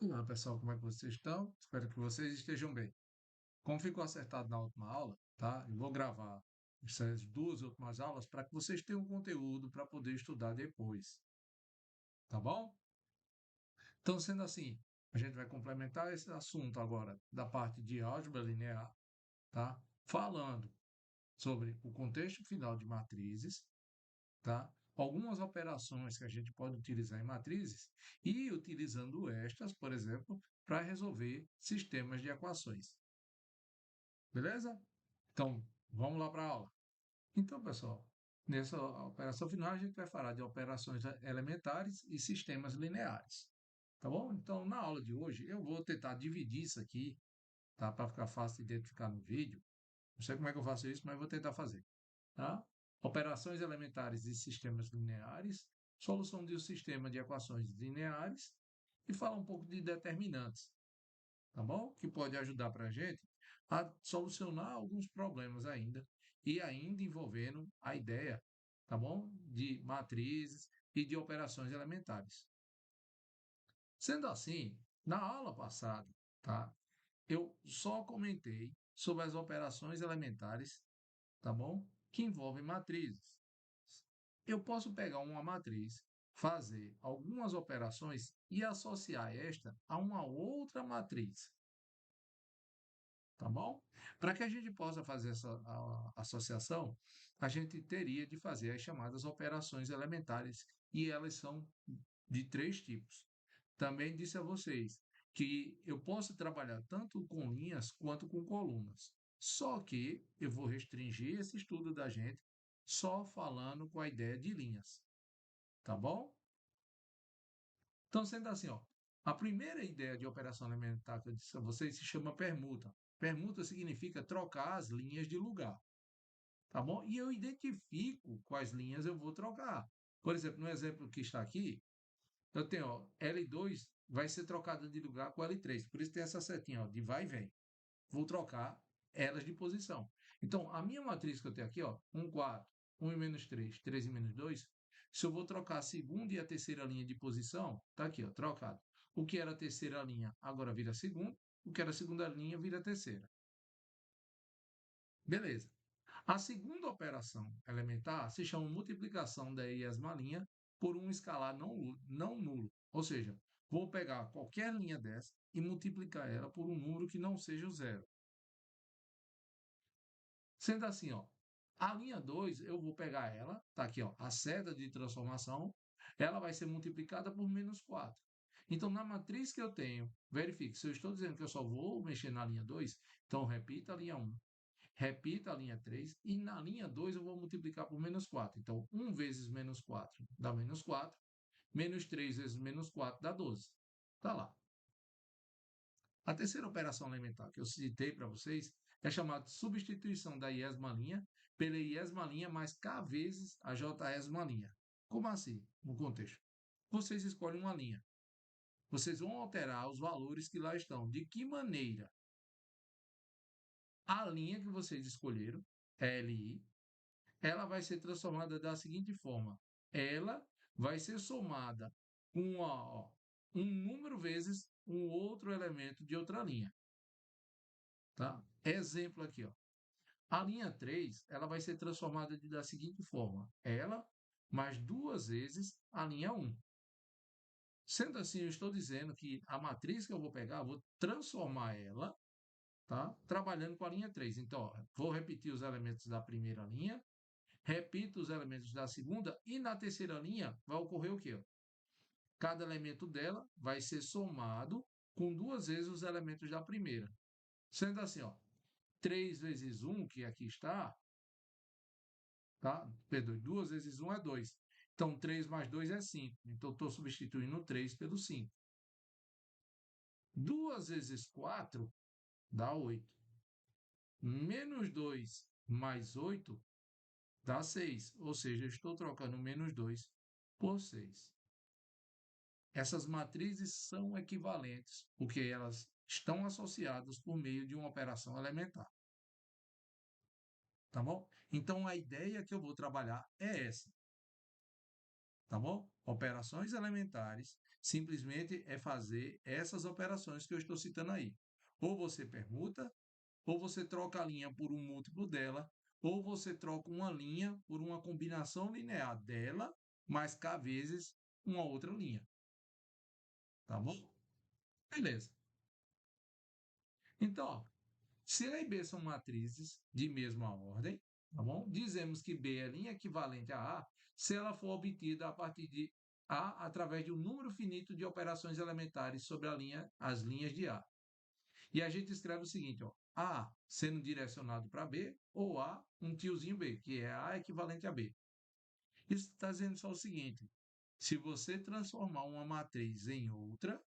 Olá pessoal, como é que vocês estão? Espero que vocês estejam bem. Como ficou acertado na última aula, tá? Eu vou gravar essas duas últimas aulas para que vocês tenham conteúdo para poder estudar depois, tá bom? Então, sendo assim, a gente vai complementar esse assunto agora da parte de álgebra linear, tá? Falando sobre o contexto final de matrizes, tá? Algumas operações que a gente pode utilizar em matrizes e utilizando estas, por exemplo, para resolver sistemas de equações. Beleza? Então, vamos lá para a aula. Então, pessoal, nessa operação final a gente vai falar de operações elementares e sistemas lineares. Tá bom? Então, na aula de hoje, eu vou tentar dividir isso aqui, tá? Para ficar fácil de identificar no vídeo. Não sei como é que eu faço isso, mas vou tentar fazer. Tá? Operações elementares e sistemas lineares, solução de um sistema de equações lineares e falar um pouco de determinantes, tá bom? Que pode ajudar para a gente a solucionar alguns problemas ainda, e ainda envolvendo a ideia, tá bom? De matrizes e de operações elementares. Sendo assim, na aula passada, tá? Eu só comentei sobre as operações elementares, tá bom? Que envolvem matrizes. Eu posso pegar uma matriz, fazer algumas operações e associar esta a uma outra matriz, tá bom? Para que a gente possa fazer essa associação, a gente teria de fazer as chamadas operações elementares, e elas são de três tipos. Também disse a vocês que eu posso trabalhar tanto com linhas quanto com colunas. Só que eu vou restringir esse estudo da gente só falando com a ideia de linhas, tá bom? Então, sendo assim, ó, a primeira ideia de operação elementar que eu disse a vocês se chama permuta. Permuta significa trocar as linhas de lugar, tá bom? E eu identifico quais linhas eu vou trocar. Por exemplo, no exemplo que está aqui, eu tenho, ó, L2 vai ser trocada de lugar com L3. Por isso tem essa setinha, ó, de vai e vem. Vou trocar elas de posição. Então, a minha matriz que eu tenho aqui, ó, 1, 4, 1 e menos 3, 3 e menos 2, se eu vou trocar a segunda e a terceira linha de posição, tá aqui, ó, trocado. O que era a terceira linha agora vira a segunda, o que era a segunda linha vira a terceira. Beleza. A segunda operação elementar se chama multiplicação da iésima linha por um escalar não nulo. Ou seja, vou pegar qualquer linha dessa e multiplicar ela por um número que não seja o zero. Sendo assim, ó, a linha 2 eu vou pegar ela, tá aqui, ó, a seta de transformação, ela vai ser multiplicada por menos 4. Então, na matriz que eu tenho, verifique, se eu estou dizendo que eu só vou mexer na linha 2, então repita a linha 1, repita a linha 3, e na linha 2 eu vou multiplicar por menos 4. Então, 1 vezes menos 4 dá menos 4, menos 3 vezes menos 4 dá 12. Está lá. A terceira operação elementar que eu citei para vocês é chamada de substituição da iésima linha pela iésima linha mais k vezes a jésima linha. Como assim, no contexto? Vocês escolhem uma linha. Vocês vão alterar os valores que lá estão. De que maneira? A linha que vocês escolheram, LI, ela vai ser transformada da seguinte forma: ela vai ser somada com um número vezes um outro elemento de outra linha. Tá? Exemplo aqui, ó. A linha 3 ela vai ser transformada da seguinte forma: ela mais duas vezes a linha 1. Sendo assim, eu estou dizendo que a matriz que eu vou pegar, eu vou transformar ela, tá? Trabalhando com a linha 3. Então, ó, vou repetir os elementos da primeira linha, repito os elementos da segunda, e na terceira linha vai ocorrer o quê? Cada elemento dela vai ser somado com duas vezes os elementos da primeira. Sendo assim, ó, 3 vezes 1, que aqui está, tá? Perdoe, 2 vezes 1 é 2. Então, 3 mais 2 é 5. Então, estou substituindo 3 pelo 5. 2 vezes 4 dá 8. Menos 2 mais 8 dá 6. Ou seja, eu estou trocando menos 2 por 6. Essas matrizes são equivalentes, porque elas estão associadas por meio de uma operação elementar. Tá bom? Então, a ideia que eu vou trabalhar é essa. tá bom? Operações elementares simplesmente é fazer essas operações que eu estou citando aí. Ou você permuta, ou você troca a linha por um múltiplo dela, ou você troca uma linha por uma combinação linear dela, mais k vezes uma outra linha, tá bom? Beleza. Então, ó, se A e B são matrizes de mesma ordem, tá bom? Dizemos que B é linha equivalente a A se ela for obtida a partir de A através de um número finito de operações elementares sobre as linhas de A. E a gente escreve o seguinte, ó, A sendo direcionado para B, ou A, um tiozinho B, que é A equivalente a B. Isso está dizendo só o seguinte, se você transformar uma matriz em outra,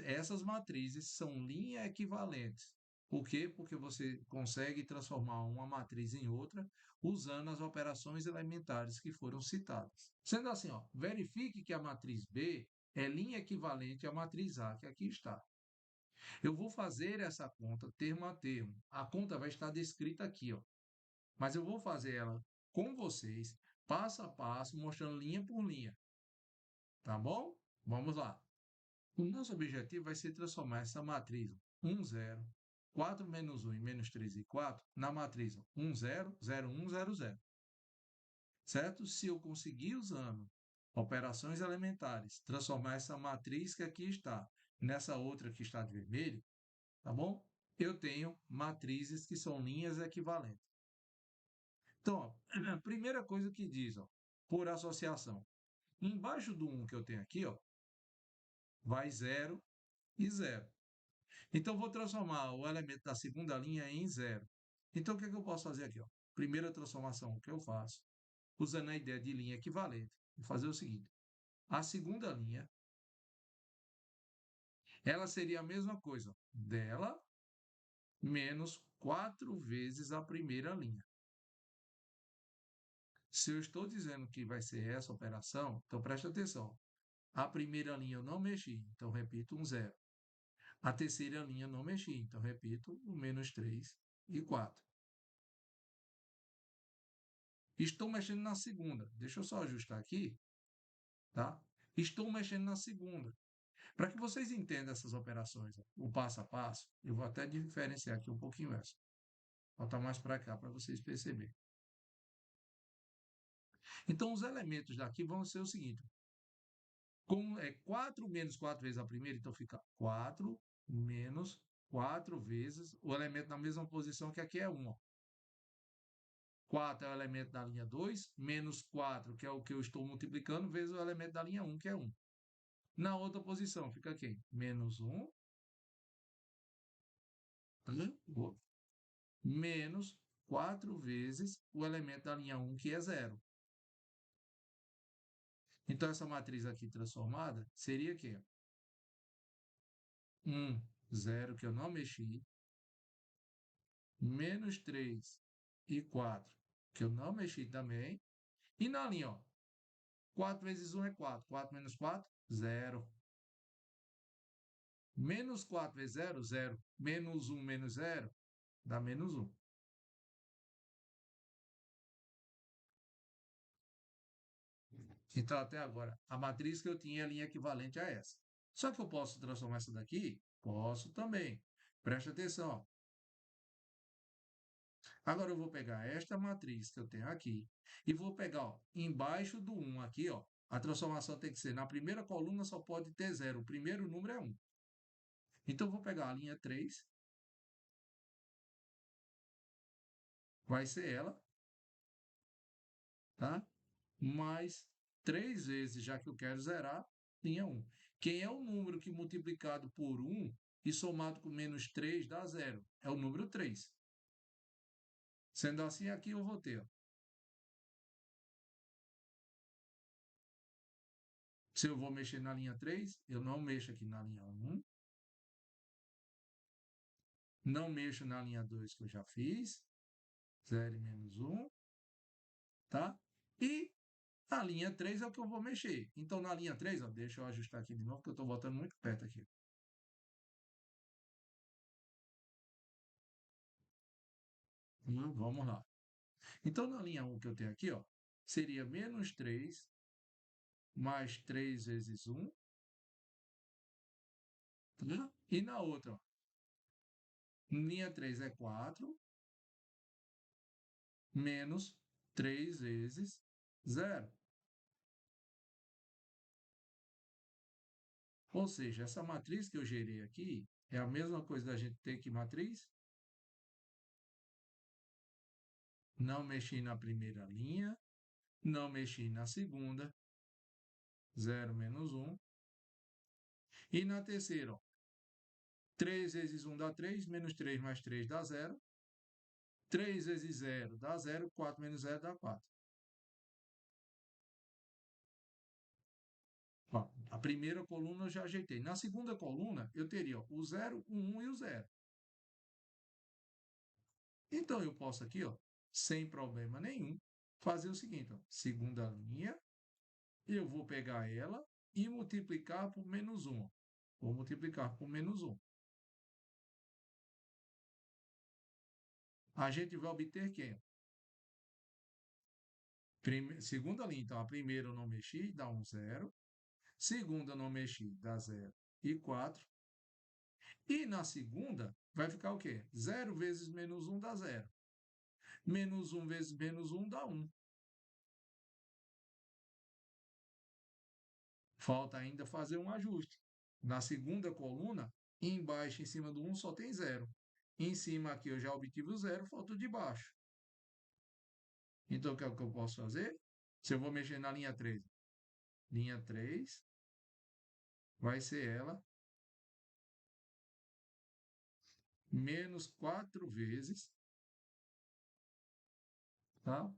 essas matrizes são linhas equivalentes. Por quê? Porque você consegue transformar uma matriz em outra usando as operações elementares que foram citadas. Sendo assim, ó, verifique que a matriz B é linha equivalente à matriz A, que aqui está. Eu vou fazer essa conta termo a termo. A conta vai estar descrita aqui, ó. Mas eu vou fazer ela com vocês, passo a passo, mostrando linha por linha. Tá bom? Vamos lá. O nosso objetivo vai ser transformar essa matriz 1, 0, 4 menos 1 e menos 3 e 4 na matriz 1, 0, 0, 1, 0, 0. Certo? Se eu conseguir, usando operações elementares, transformar essa matriz que aqui está nessa outra que está de vermelho, tá bom? Eu tenho matrizes que são linhas equivalentes. Então, ó, a primeira coisa que diz, ó, por associação, embaixo do 1 que eu tenho aqui, ó, vai 0 e 0. Então, vou transformar o elemento da segunda linha em 0. Então, o que, é que eu posso fazer aqui? Ó? Primeira transformação que eu faço, usando a ideia de linha equivalente, vou fazer o seguinte. A segunda linha, ela seria a mesma coisa, ó, dela menos 4 vezes a primeira linha. Se eu estou dizendo que vai ser essa operação, então preste atenção. A primeira linha eu não mexi, então repito um 0. A terceira linha eu não mexi, então repito o menos 3 e 4. Estou mexendo na segunda. Deixa eu só ajustar aqui, tá? Estou mexendo na segunda. Para que vocês entendam essas operações, o passo a passo, eu vou até diferenciar aqui um pouquinho essa. Vou botar mais para cá para vocês perceberem. Então, os elementos daqui vão ser o seguinte. Como é 4 menos 4 vezes a primeira, então fica 4 menos 4 vezes o elemento na mesma posição que aqui é 1. Ó. 4 é o elemento da linha 2, menos 4, que é o que eu estou multiplicando, vezes o elemento da linha 1, que é 1. Na outra posição fica quem? Menos 1, menos 4 vezes o elemento da linha 1, que é 0. Então, essa matriz aqui transformada seria quê? 1, 0, que eu não mexi, menos 3 e 4, que eu não mexi também. E na linha, ó, 4 vezes 1 é 4. 4 menos 4, 0. Menos 4 vezes 0, 0. Menos 1 menos 0, dá menos 1. Então, até agora, a matriz que eu tinha é a linha equivalente a essa. Só que eu posso transformar essa daqui? Posso também. Preste atenção. Ó. Agora eu vou pegar esta matriz que eu tenho aqui e vou pegar, ó, embaixo do 1 aqui, ó, a transformação tem que ser, na primeira coluna só pode ter 0, o primeiro número é 1. Então eu vou pegar a linha 3, vai ser ela, tá? Mais 3 vezes, já que eu quero zerar, linha 1. Quem é o número que multiplicado por 1 e somado com menos 3 dá 0? É o número 3. Sendo assim, aqui eu vou ter, ó, se eu vou mexer na linha 3, eu não mexo aqui na linha 1. Não mexo na linha 2 que eu já fiz. 0 e menos 1. Tá? E a linha 3 é o que eu vou mexer. Então, na linha 3, ó, deixa eu ajustar aqui de novo, porque eu estou botando muito perto aqui. Vamos lá. Então, na linha 1 que eu tenho aqui, ó, seria menos 3 mais 3 vezes 1, tá? E na outra, ó, linha 3 é 4, menos 3 vezes 0. Ou seja, essa matriz que eu gerei aqui é a mesma coisa da gente ter que matriz. Não mexi na primeira linha, não mexi na segunda, 0 menos 1. E na terceira, ó, 3 vezes 1 dá 3, menos 3 mais 3 dá 0. 3 vezes 0 dá 0, 4 menos 0 dá 4. Ó, a primeira coluna eu já ajeitei. Na segunda coluna, eu teria ó, o 0, o 1 e o 0. Então, eu posso aqui, ó, sem problema nenhum, fazer o seguinte. Ó, segunda linha, eu vou pegar ela e multiplicar por menos 1. Vou multiplicar por menos 1. A gente vai obter quem? Segunda linha, então, a primeira eu não mexi, dá um 0. Segunda eu não mexi, dá 0 e 4. E na segunda, vai ficar o quê? 0 vezes menos 1 dá 0. Menos 1 vezes menos 1 dá 1. Falta ainda fazer um ajuste. Na segunda coluna, embaixo, em cima do 1, só tem 0. Em cima aqui eu já obtive o 0, falta o de baixo. Então, o que é que eu posso fazer? Se eu vou mexer na linha 3 vai ser ela menos 4 vezes, tá?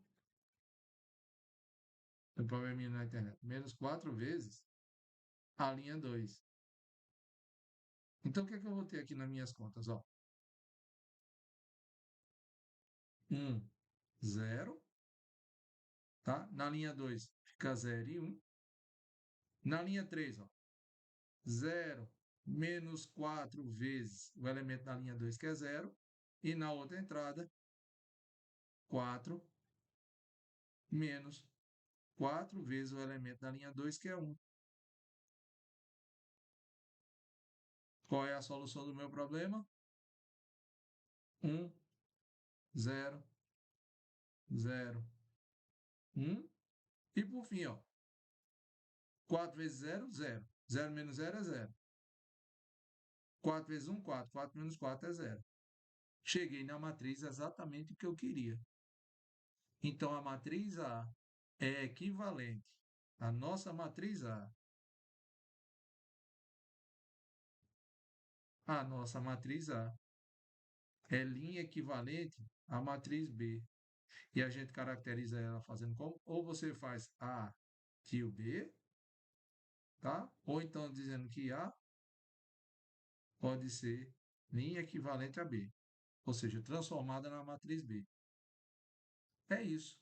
Tem probleminha na internet. Menos 4 vezes a linha 2. Então, o que é que eu vou ter aqui nas minhas contas? Ó, 1, 0, tá? Na linha 2 fica 0 e 1. Na linha 3, ó, 0 menos 4 vezes o elemento da linha 2, que é 0. E na outra entrada, 4 menos 4 vezes o elemento da linha 2, que é 1. Qual é a solução do meu problema? 1, 0, 0, 1. E por fim, ó, 4 vezes 0, 0. 0 menos 0 é 0. 4 vezes 1, 4. 4 menos 4 é 0. Cheguei na matriz exatamente o que eu queria. Então, a matriz A é equivalente à nossa matriz A. A nossa matriz A é linha equivalente à matriz B. E a gente caracteriza ela fazendo como? Ou você faz A tio B, tá? Ou então dizendo que A pode ser linha equivalente a B, ou seja, transformada na matriz B. É isso,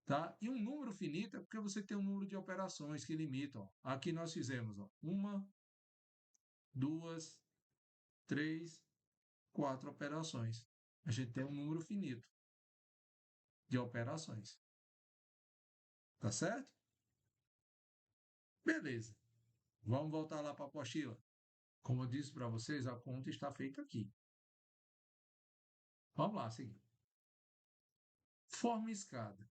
tá? E um número finito é porque você tem um número de operações que limitam. Ó. Aqui nós fizemos ó, 1, 2, 3, 4 operações. A gente tem um número finito de operações. Tá certo? Beleza. Vamos voltar lá para a apostila. Como eu disse para vocês, a conta está feita aqui. Vamos lá, seguir. Forma escada.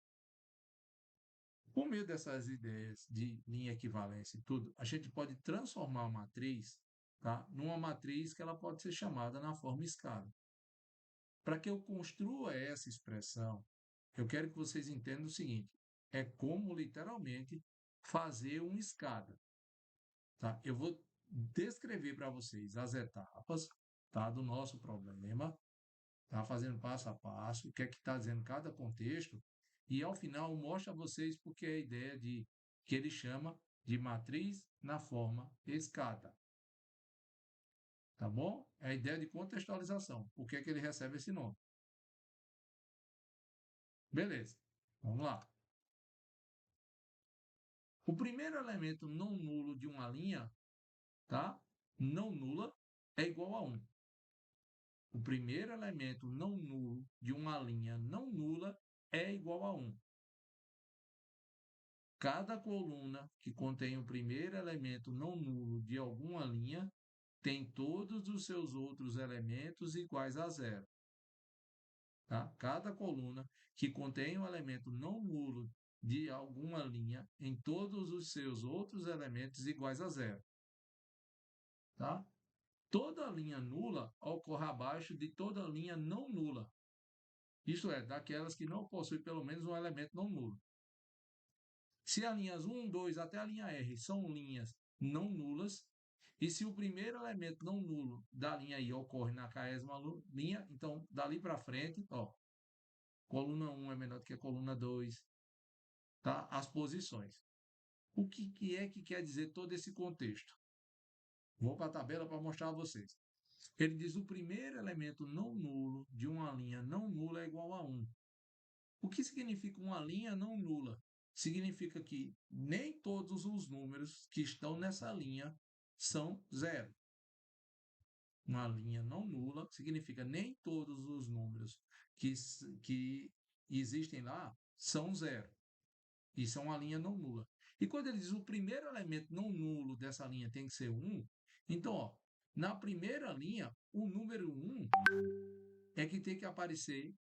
Por meio dessas ideias de linha equivalência e tudo, a gente pode transformar a matriz, tá, numa matriz que ela pode ser chamada na forma escada. Para que eu construa essa expressão, eu quero que vocês entendam o seguinte: é como literalmente fazer uma escada. Tá? Eu vou descrever para vocês as etapas, tá, do nosso problema, tá, fazendo passo a passo, o que é que está dizendo cada contexto, e ao final mostra a vocês porque é a ideia de que ele chama de matriz na forma escada. Tá bom? É a ideia de contextualização. Por que é que ele recebe esse nome? Beleza. Vamos lá. O primeiro elemento não nulo de uma linha, tá? Não nula é igual a 1. O primeiro elemento não nulo de uma linha não nula é igual a 1. cada coluna que contém o primeiro elemento não nulo de alguma linha tem todos os seus outros elementos iguais a zero. Tá? Cada coluna que contém um elemento não nulo de alguma linha em todos os seus outros elementos iguais a zero. Tá? Toda linha nula ocorre abaixo de toda linha não nula. Isto é, daquelas que não possuem pelo menos um elemento não nulo. Se as linhas 1, 2 até a linha R são linhas não nulas, e se o primeiro elemento não nulo da linha I ocorre na 40ª linha, então dali para frente, ó, coluna 1 é menor do que a coluna 2, tá? As posições. O que é que quer dizer todo esse contexto? Vou para a tabela para mostrar a vocês. Ele diz o primeiro elemento não nulo de uma linha não nula é igual a 1. O que significa uma linha não nula? Significa que nem todos os números que estão nessa linha são zero. Uma linha não nula significa nem todos os números que existem lá são zero. Isso é uma linha não nula. E quando ele diz o primeiro elemento não nulo dessa linha tem que ser 1, então, ó, na primeira linha, o número 1 é que tem que aparecer,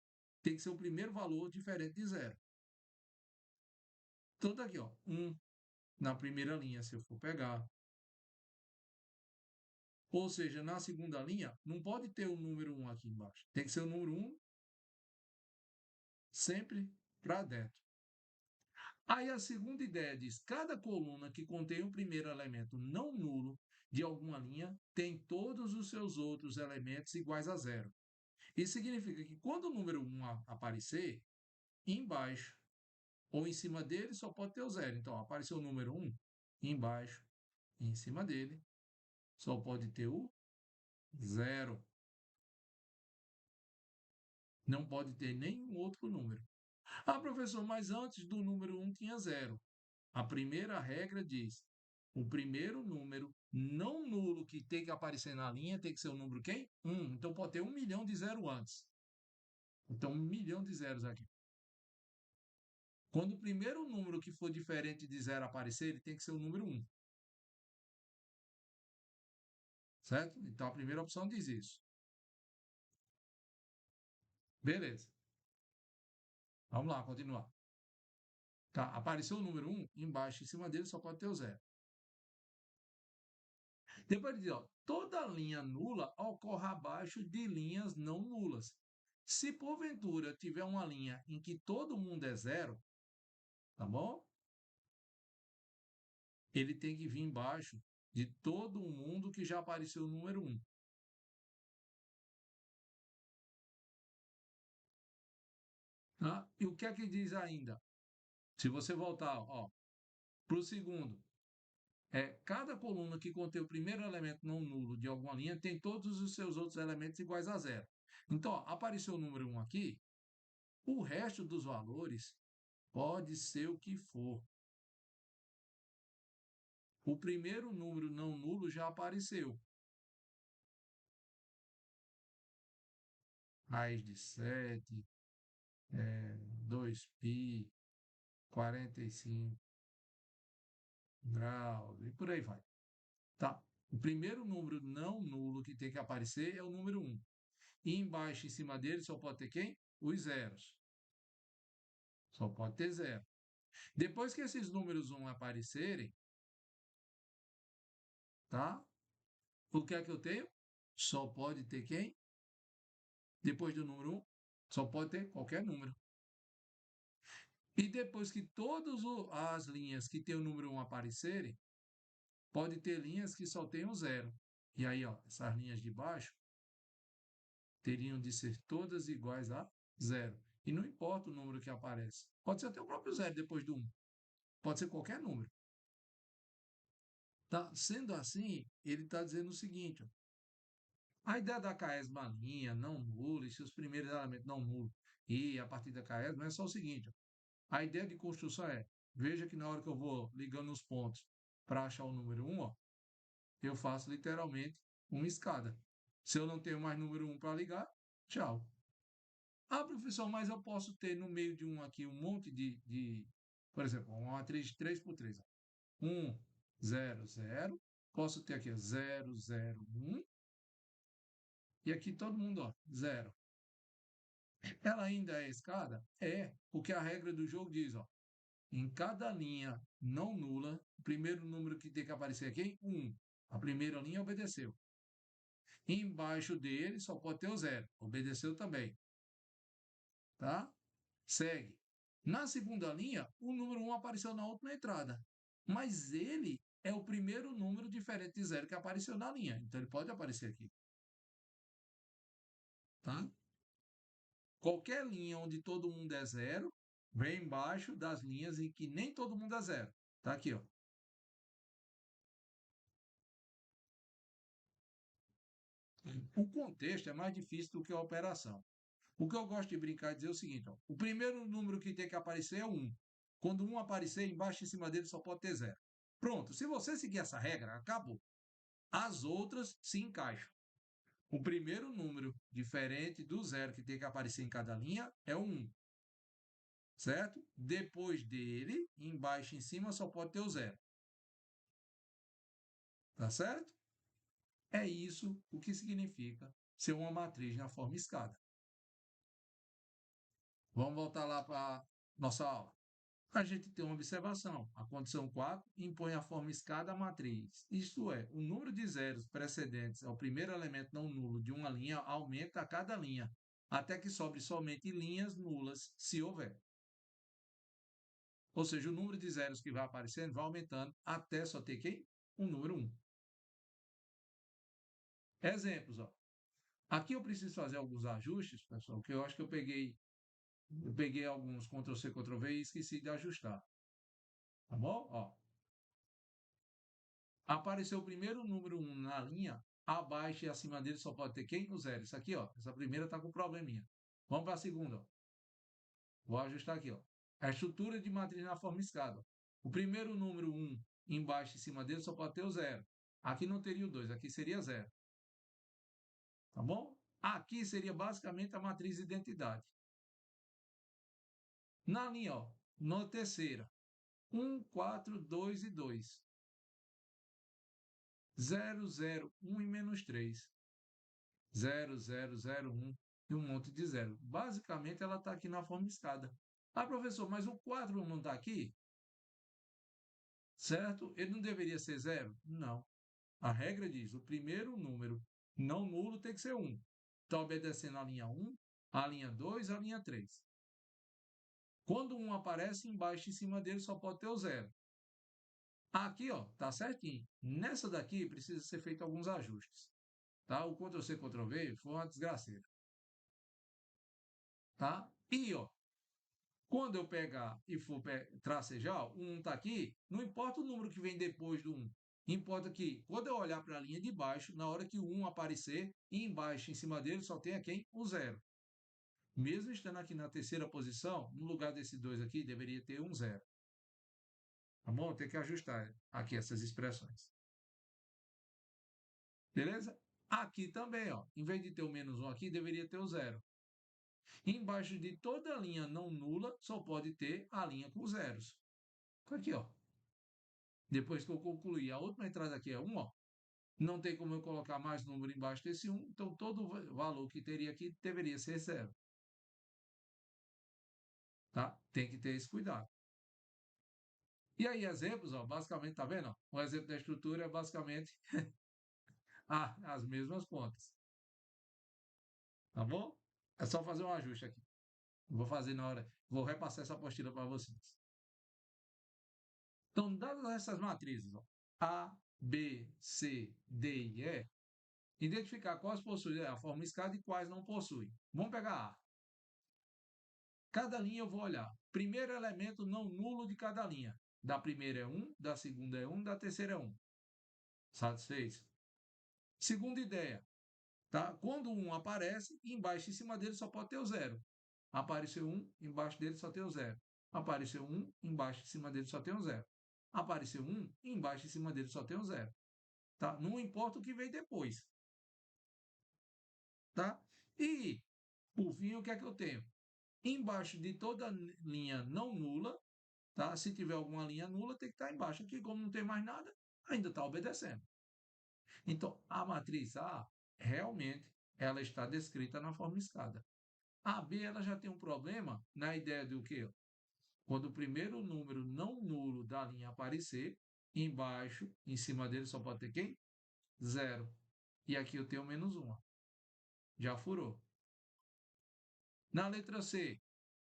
tem que ser o primeiro valor diferente de zero. Então, tá aqui, ó, 1 na primeira linha, se eu for pegar. Ou seja, na segunda linha, não pode ter o número 1 aqui embaixo. Tem que ser o número 1 sempre para dentro. Aí a segunda ideia diz: cada coluna que contém o primeiro elemento não nulo de alguma linha tem todos os seus outros elementos iguais a zero. Isso significa que quando o número 1 aparecer, embaixo ou em cima dele só pode ter o zero. Então, apareceu o número 1, embaixo e em cima dele só pode ter o zero. Não pode ter nenhum outro número. Ah, professor, mas antes do número 1 tinha zero. A primeira regra diz: o primeiro número não nulo que tem que aparecer na linha tem que ser o número quem? 1. Então pode ter 1 milhão de zero antes. Então 1 milhão de zeros aqui. Quando o primeiro número que for diferente de zero aparecer, ele tem que ser o número 1. Certo? Então a primeira opção diz isso. Beleza. Vamos lá, continuar. Tá, apareceu o número 1, embaixo, em cima dele só pode ter o zero. Depois diz, ó, toda linha nula ocorre abaixo de linhas não nulas. Se porventura tiver uma linha em que todo mundo é zero, tá bom? Ele tem que vir embaixo de todo mundo que já apareceu o número 1. Tá? E o que é que diz ainda? Se você voltar para o segundo, cada coluna que contém o primeiro elemento não nulo de alguma linha tem todos os seus outros elementos iguais a zero. Então, ó, apareceu o número 1 aqui, o resto dos valores pode ser o que for. O primeiro número não nulo já apareceu. Raiz de 7, 2π, 45 graus, e por aí vai. Tá? O primeiro número não nulo que tem que aparecer é o número 1. E embaixo, em cima dele, só pode ter quem? Os zeros. Só pode ter zero. Depois que esses números 1 aparecerem, tá? O que é que eu tenho? Só pode ter quem? Depois do número 1, só pode ter qualquer número. E depois que todas as linhas que tem o número 1 aparecerem, pode ter linhas que só tem o zero. E aí, ó, essas linhas de baixo teriam de ser todas iguais a zero. E não importa o número que aparece. Pode ser até o próprio zero depois do 1. Pode ser qualquer número. Tá? Sendo assim, ele está dizendo o seguinte: ó, a ideia da caesma linha não nula, e seus primeiros elementos não nulos, e a partir da caesma é só o seguinte: ó, a ideia de construção é, veja que na hora que eu vou ligando os pontos para achar o número 1, ó, eu faço literalmente uma escada. Se eu não tenho mais número 1 para ligar, tchau. Ah, professor, mas eu posso ter no meio de um aqui um monte de Por exemplo, uma matriz de 3 por 3. 1, 0, 0. Posso ter aqui 0, 0, 1. E aqui todo mundo, ó, 0. Ela ainda é escada? É, porque a regra do jogo diz, ó, em cada linha não nula, o primeiro número que tem que aparecer aqui é 1. A primeira linha obedeceu. Embaixo dele só pode ter o 0. Obedeceu também. Tá? Segue. Na segunda linha, o número 1 apareceu na última entrada. Mas ele é o primeiro número diferente de 0 que apareceu na linha. Então ele pode aparecer aqui. Tá? Qualquer linha onde todo mundo é 0, vem embaixo das linhas em que nem todo mundo é 0. Tá aqui, ó. O contexto é mais difícil do que a operação. O que eu gosto de brincar é dizer o seguinte: ó, o primeiro número que tem que aparecer é 1. Quando 1 aparecer, embaixo e em cima dele só pode ter 0. Pronto, se você seguir essa regra, acabou. As outras se encaixam. O primeiro número diferente do 0 que tem que aparecer em cada linha é o 1. Certo? Depois dele, embaixo e em cima só pode ter o 0. Tá certo? É isso o que significa ser uma matriz na forma escada. Vamos voltar lá para a nossa aula. A gente tem uma observação. A condição 4 impõe a forma escada à matriz. Isto é, o número de zeros precedentes ao primeiro elemento não nulo de uma linha aumenta a cada linha, até que sobre somente linhas nulas, se houver. Ou seja, o número de zeros que vai aparecendo vai aumentando até só ter quem? O número 1. Exemplos, ó. Aqui eu preciso fazer alguns ajustes, pessoal, que eu acho que eu peguei alguns Ctrl+C, Ctrl+V e esqueci de ajustar. Tá bom? Ó, apareceu o primeiro número 1 na linha, abaixo e acima dele só pode ter quem? O 0. Isso aqui, ó, essa primeira está com probleminha. Vamos para a segunda, ó. Vou ajustar aqui, ó. A estrutura de matriz na forma escada. O primeiro número 1 embaixo e em cima dele só pode ter o 0. Aqui não teria o 2, aqui seria 0. Tá bom? Aqui seria basicamente a matriz identidade. Na linha, ó, na terceira, 1, 4, 2 e 2. 0, 0, 1 e menos 3. 0, 0, 0, 1 e um monte de zero. Basicamente, ela está aqui na forma escada. Ah, professor, mas o 4 não está aqui? Certo? Ele não deveria ser 0? Não. A regra diz, o primeiro número não nulo tem que ser 1. Está obedecendo a linha 1, a linha 2, a linha 3. Quando 1 aparece, embaixo e em cima dele só pode ter o 0. Aqui, ó, tá certinho. Nessa daqui precisa ser feito alguns ajustes. Tá? O Ctrl+C, Ctrl+V foi uma desgraceira. Tá? E, ó, quando eu pegar e for tracejar, o 1 está aqui, não importa o número que vem depois do 1. Importa que, quando eu olhar para a linha de baixo, na hora que o 1 aparecer, e embaixo, em cima dele, só tenha quem? O 0. Mesmo estando aqui na terceira posição, no lugar desse 2 aqui, deveria ter um 0. Tá bom? Tem que ajustar aqui essas expressões. Beleza? Aqui também, ó, em vez de ter o menos 1 aqui, deveria ter o 0. Embaixo de toda linha não nula, só pode ter a linha com zeros. Aqui, ó. Depois que eu concluir, a última entrada aqui é 1, ó. Não tem como eu colocar mais número embaixo desse 1, então todo o valor que teria aqui deveria ser 0. Tá? Tem que ter esse cuidado. E aí, exemplos, ó, basicamente, tá vendo? Ó, o exemplo da estrutura é basicamente as mesmas contas. Tá bom? É só fazer um ajuste aqui. Vou fazer na hora, vou repassar essa apostila para vocês. Então, dadas essas matrizes, ó, A, B, C, D e E, identificar quais possuem a forma escada e quais não possuem. Vamos pegar A. Cada linha eu vou olhar. Primeiro elemento não nulo de cada linha. Da primeira é 1, da segunda é 1, da terceira é 1. Satisfeito? Segunda ideia. Tá? Quando 1 aparece, embaixo em cima dele só pode ter o 0. Apareceu 1, embaixo dele só tem o 0. Apareceu 1, embaixo em cima dele só tem o 0. Apareceu 1, embaixo em cima dele só tem o 0. Tá? Não importa o que vem depois. Tá? E, por fim, o que é que eu tenho? Embaixo de toda linha não nula, Tá? Se tiver alguma linha nula, tem que estar embaixo. Aqui, como não tem mais nada, ainda está obedecendo. Então, a matriz A, realmente, ela está descrita na forma escada. A B, ela já tem um problema na ideia do quê? Quando o primeiro número não nulo da linha aparecer, embaixo, em cima dele, só pode ter quem? Zero. E aqui eu tenho menos 1. Já furou. Na letra C,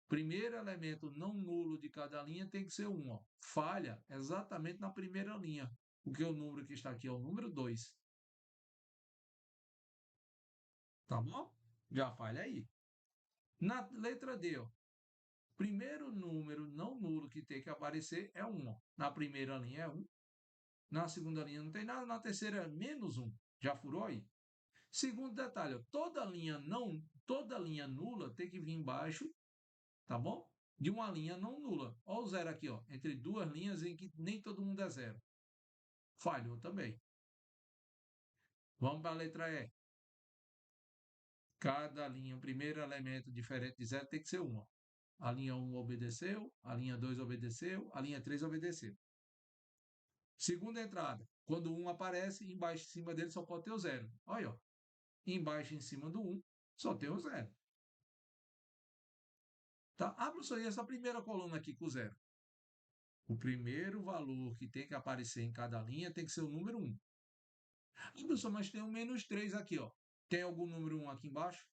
primeiro elemento não nulo de cada linha tem que ser 1. Ó. Falha exatamente na primeira linha, porque o número que está aqui é o número 2. Tá bom? Já falha aí. Na letra D, ó, primeiro número não nulo que tem que aparecer é 1. Ó. Na primeira linha é 1. Na segunda linha não tem nada. Na terceira é menos 1. Já furou aí? Segundo detalhe, ó, toda linha nula tem que vir embaixo, tá bom? De uma linha não nula. Olha o zero aqui, ó, entre duas linhas em que nem todo mundo é zero. Falhou também. Vamos para a letra E. Cada linha, o primeiro elemento diferente de zero tem que ser 1. A linha 1 obedeceu, a linha 2 obedeceu, a linha 3 obedeceu. Segunda entrada, quando o 1 aparece, embaixo em cima dele só pode ter o 0. Olha, ó. Embaixo em cima do 1 só tem o 0. Tá? Abra só aí essa primeira coluna aqui com o 0. O primeiro valor que tem que aparecer em cada linha tem que ser o número 1. Ah, professor, mas tem um menos 3 aqui, ó. Tem algum número 1 aqui embaixo?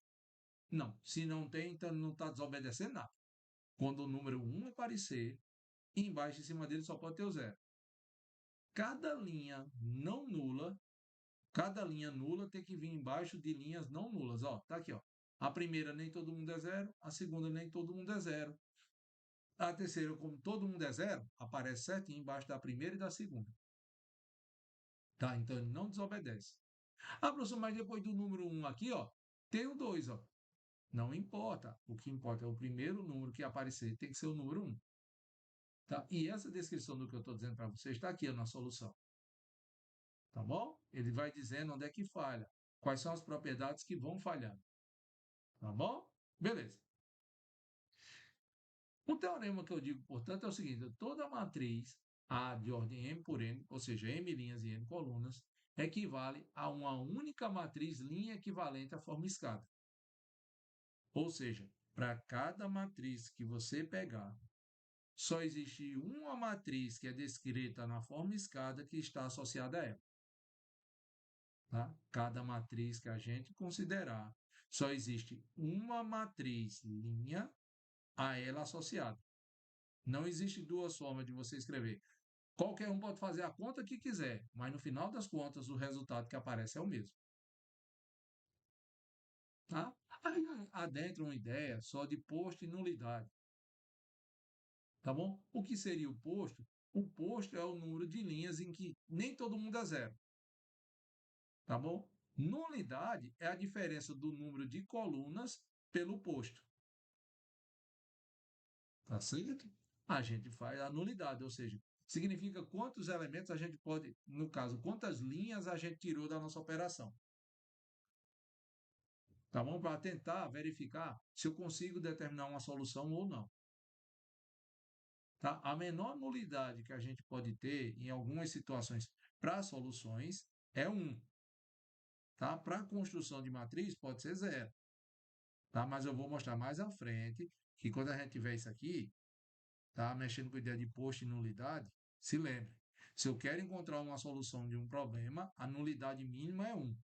Não. Se não tem, então não está desobedecendo nada. Quando o número 1 aparecer, embaixo em cima dele só pode ter o 0. Cada linha não nula, cada linha nula tem que vir embaixo de linhas não nulas. Ó, tá aqui, ó. A primeira nem todo mundo é 0, a segunda nem todo mundo é 0. A terceira, como todo mundo é 0, aparece certinho embaixo da primeira e da segunda. Tá? Então ele não desobedece. Ah, professor, mas depois do número 1 aqui, ó, tem o 2, ó. Não importa. O que importa é o primeiro número que aparecer, tem que ser o número 1. Tá? E essa descrição do que eu estou dizendo para vocês está aqui ó, na solução. Tá bom? Ele vai dizendo onde é que falha, quais são as propriedades que vão falhar. Tá bom? Beleza. O teorema que eu digo, portanto, é o seguinte: toda matriz A de ordem M por N, ou seja, M linhas e N colunas, equivale a uma única matriz linha equivalente à forma escada. Ou seja, para cada matriz que você pegar, só existe uma matriz que é descrita na forma escada que está associada a ela. Tá? Cada matriz que a gente considerar, só existe uma matriz linha a ela associada. Não existe duas formas de você escrever. Qualquer um pode fazer a conta que quiser, mas no final das contas o resultado que aparece é o mesmo. Tá? Aí adentra uma ideia só de posto e nulidade. Tá bom? O que seria o posto? O posto é o número de linhas em que nem todo mundo é zero. Tá bom? Nulidade é a diferença do número de colunas pelo posto. Tá certo? A gente faz a nulidade, ou seja, significa quantos elementos a gente pode, no caso, quantas linhas a gente tirou da nossa operação. Tá bom? Para tentar verificar se eu consigo determinar uma solução ou não. Tá? A menor nulidade que a gente pode ter em algumas situações para soluções é 1. Tá? Para a construção de matriz pode ser 0. Tá? Mas eu vou mostrar mais à frente que quando a gente tiver isso aqui, tá? Mexendo com a ideia de posto e nulidade, se lembre. Se eu quero encontrar uma solução de um problema, a nulidade mínima é 1.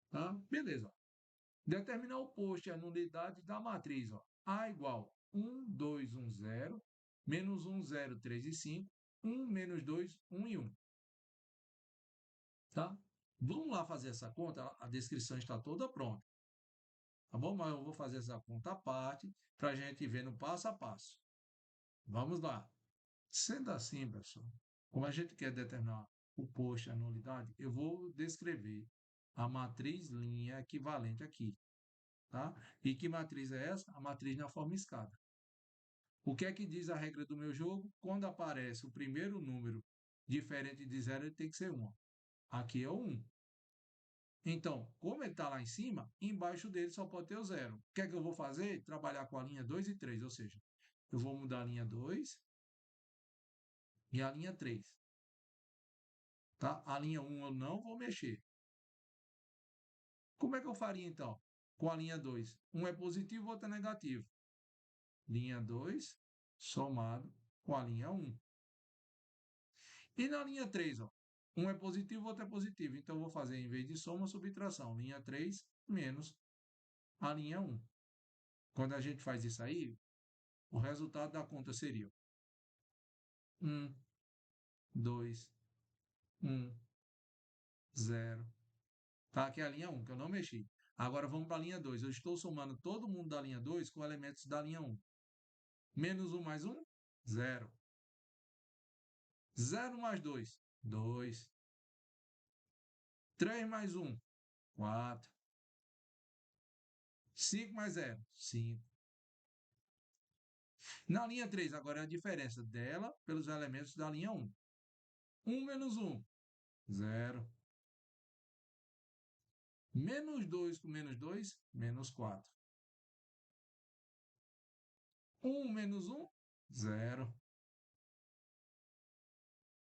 Tá? Beleza. Determinar o posto e a nulidade da matriz. Ó. A igual 1, 2, 1, 0, menos 1, 0, 3 e 5, 1, menos 2, 1 e 1. Tá? Vamos lá fazer essa conta, a descrição está toda pronta. Tá bom? Mas eu vou fazer essa conta à parte para a gente ver no passo a passo. Vamos lá. Sendo assim, pessoal, como a gente quer determinar o posto e a nulidade, eu vou descrever a matriz linha equivalente aqui. Tá? E que matriz é essa? A matriz na forma escada. O que é que diz a regra do meu jogo? Quando aparece o primeiro número diferente de zero, ele tem que ser 1. Aqui é o 1. Então, como ele está lá em cima, embaixo dele só pode ter o 0. O que é que eu vou fazer? Trabalhar com a linha 2 e 3, ou seja, eu vou mudar a linha 2 e a linha 3. Tá? A linha 1 eu não vou mexer. Como é que eu faria então? Com a linha 2? Um é positivo, o outro é negativo. Linha 2 somado com a linha 1. E na linha 3, ó, um é positivo, o outro é positivo. Então, eu vou fazer, em vez de soma, subtração. Linha 3 menos a linha 1. Quando a gente faz isso aí, o resultado da conta seria 1, 2, 1, 0. Tá? Aqui é a linha 1, que eu não mexi. Agora vamos para a linha 2. Eu estou somando todo mundo da linha 2 com elementos da linha 1. Menos 1 mais 1, 0. 0 mais 2, 2. 3 mais 1, 4. 5 mais 0, 5. Na linha 3, agora é a diferença dela pelos elementos da linha 1. 1 menos 1, 0. Menos 2 com menos 2, menos 4. 1 menos 1, 0.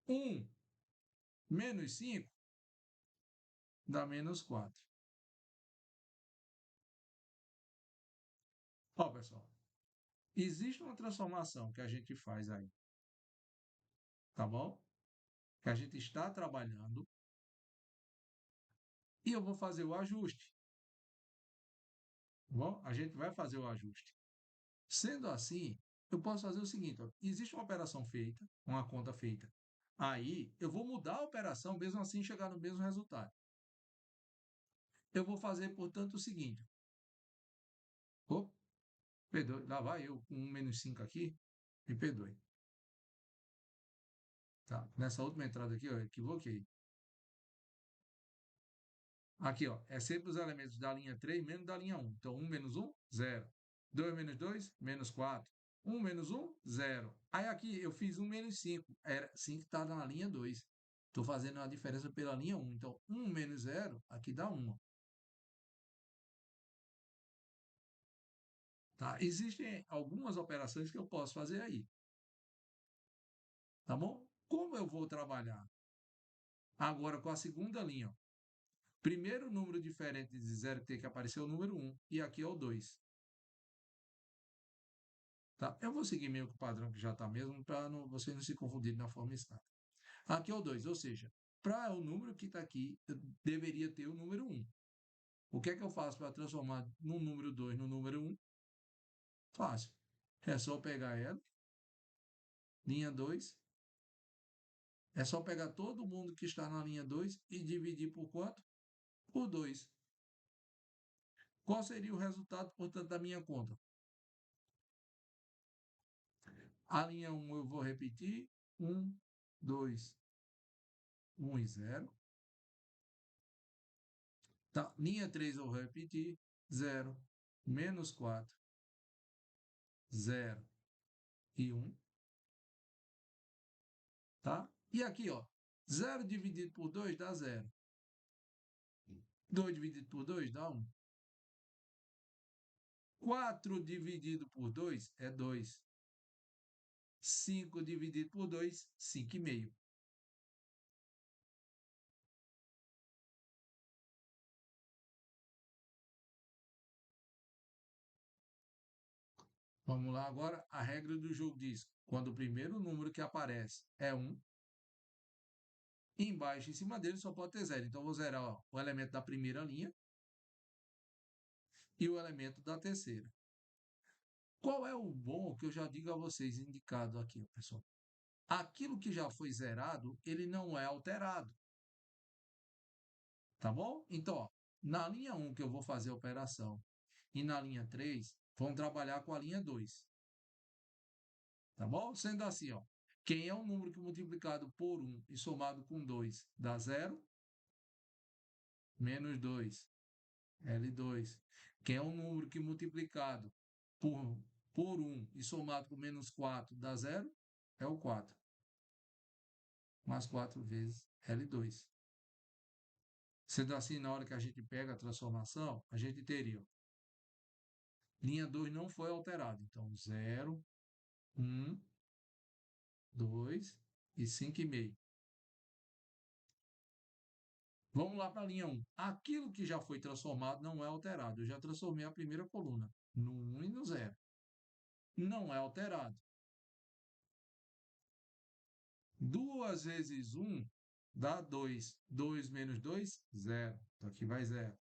1 menos 5 dá menos 4. Ó, pessoal, existe uma transformação que a gente faz aí, tá bom? Que a gente está trabalhando e eu vou fazer o ajuste, tá bom? A gente vai fazer o ajuste. Sendo assim, eu posso fazer o seguinte, ó, existe uma operação feita, uma conta feita. Aí, eu vou mudar a operação, mesmo assim chegar no mesmo resultado. Eu vou fazer, portanto, o seguinte. Opa, perdoe, lá vai eu com 1 menos 5 aqui, me perdoe. Tá? Nessa última entrada aqui, eu equivoquei. Aqui, ó, é sempre os elementos da linha 3 menos da linha 1. Então, 1 menos 1, 0. 2 menos 2, menos 4. 1 menos 1, 0. Aí aqui eu fiz 1 menos 5. Era 5 está na linha 2. Estou fazendo a diferença pela linha 1. Então, 1 menos 0, aqui dá 1. Tá? Existem algumas operações que eu posso fazer aí. Tá bom? Como eu vou trabalhar agora com a segunda linha? Ó. Primeiro número diferente de 0 tem que aparecer o número 1. E aqui é o 2. Tá? Eu vou seguir meio que o padrão que já está mesmo, para você não se confundir na forma exata. Aqui é o 2, ou seja, para o número que está aqui, eu deveria ter o número 1. O que é que eu faço para transformar no número 2 no número 1? Fácil. É só pegar ela, linha 2. É só pegar todo mundo que está na linha 2 e dividir por quanto? Por 2. Qual seria o resultado, portanto, da minha conta? A linha 1 eu vou repetir. 1, 2, 1 e 0. Tá? Linha 3 eu vou repetir. 0, menos 4, 0 e 1. Tá? E aqui, ó, 0 dividido por 2 dá 0. 2 dividido por 2 dá 1. 4 dividido por 2 é 2. 5 dividido por 2, 5,5. Vamos lá agora. A regra do jogo diz: quando o primeiro número que aparece é 1, embaixo, em cima dele, só pode ter 0. Então, eu vou zerar ó, o elemento da primeira linha e o elemento da terceira. Qual é o bom que eu já digo a vocês, indicado aqui, pessoal? Aquilo que já foi zerado, ele não é alterado. Tá bom? Então, ó, na linha 1 que eu vou fazer a operação e na linha 3, vamos trabalhar com a linha 2. Tá bom? Sendo assim, ó, quem é um número que multiplicado por 1 e somado com 2 dá 0, menos 2, L2. Quem é um número que multiplicado por, por 1 e somado com menos 4 dá 0, é o 4. Mais 4 vezes L2. Sendo assim, na hora que a gente pega a transformação, a gente teria, ó, linha 2 não foi alterada, então 0 1, 2 e 5,5. Vamos lá para a linha 1. Aquilo que já foi transformado não é alterado. Eu já transformei a primeira coluna no 1 e no 0. Não é alterado. 2 vezes 1 dá 2. 2 menos 2, 0. Então aqui vai 0.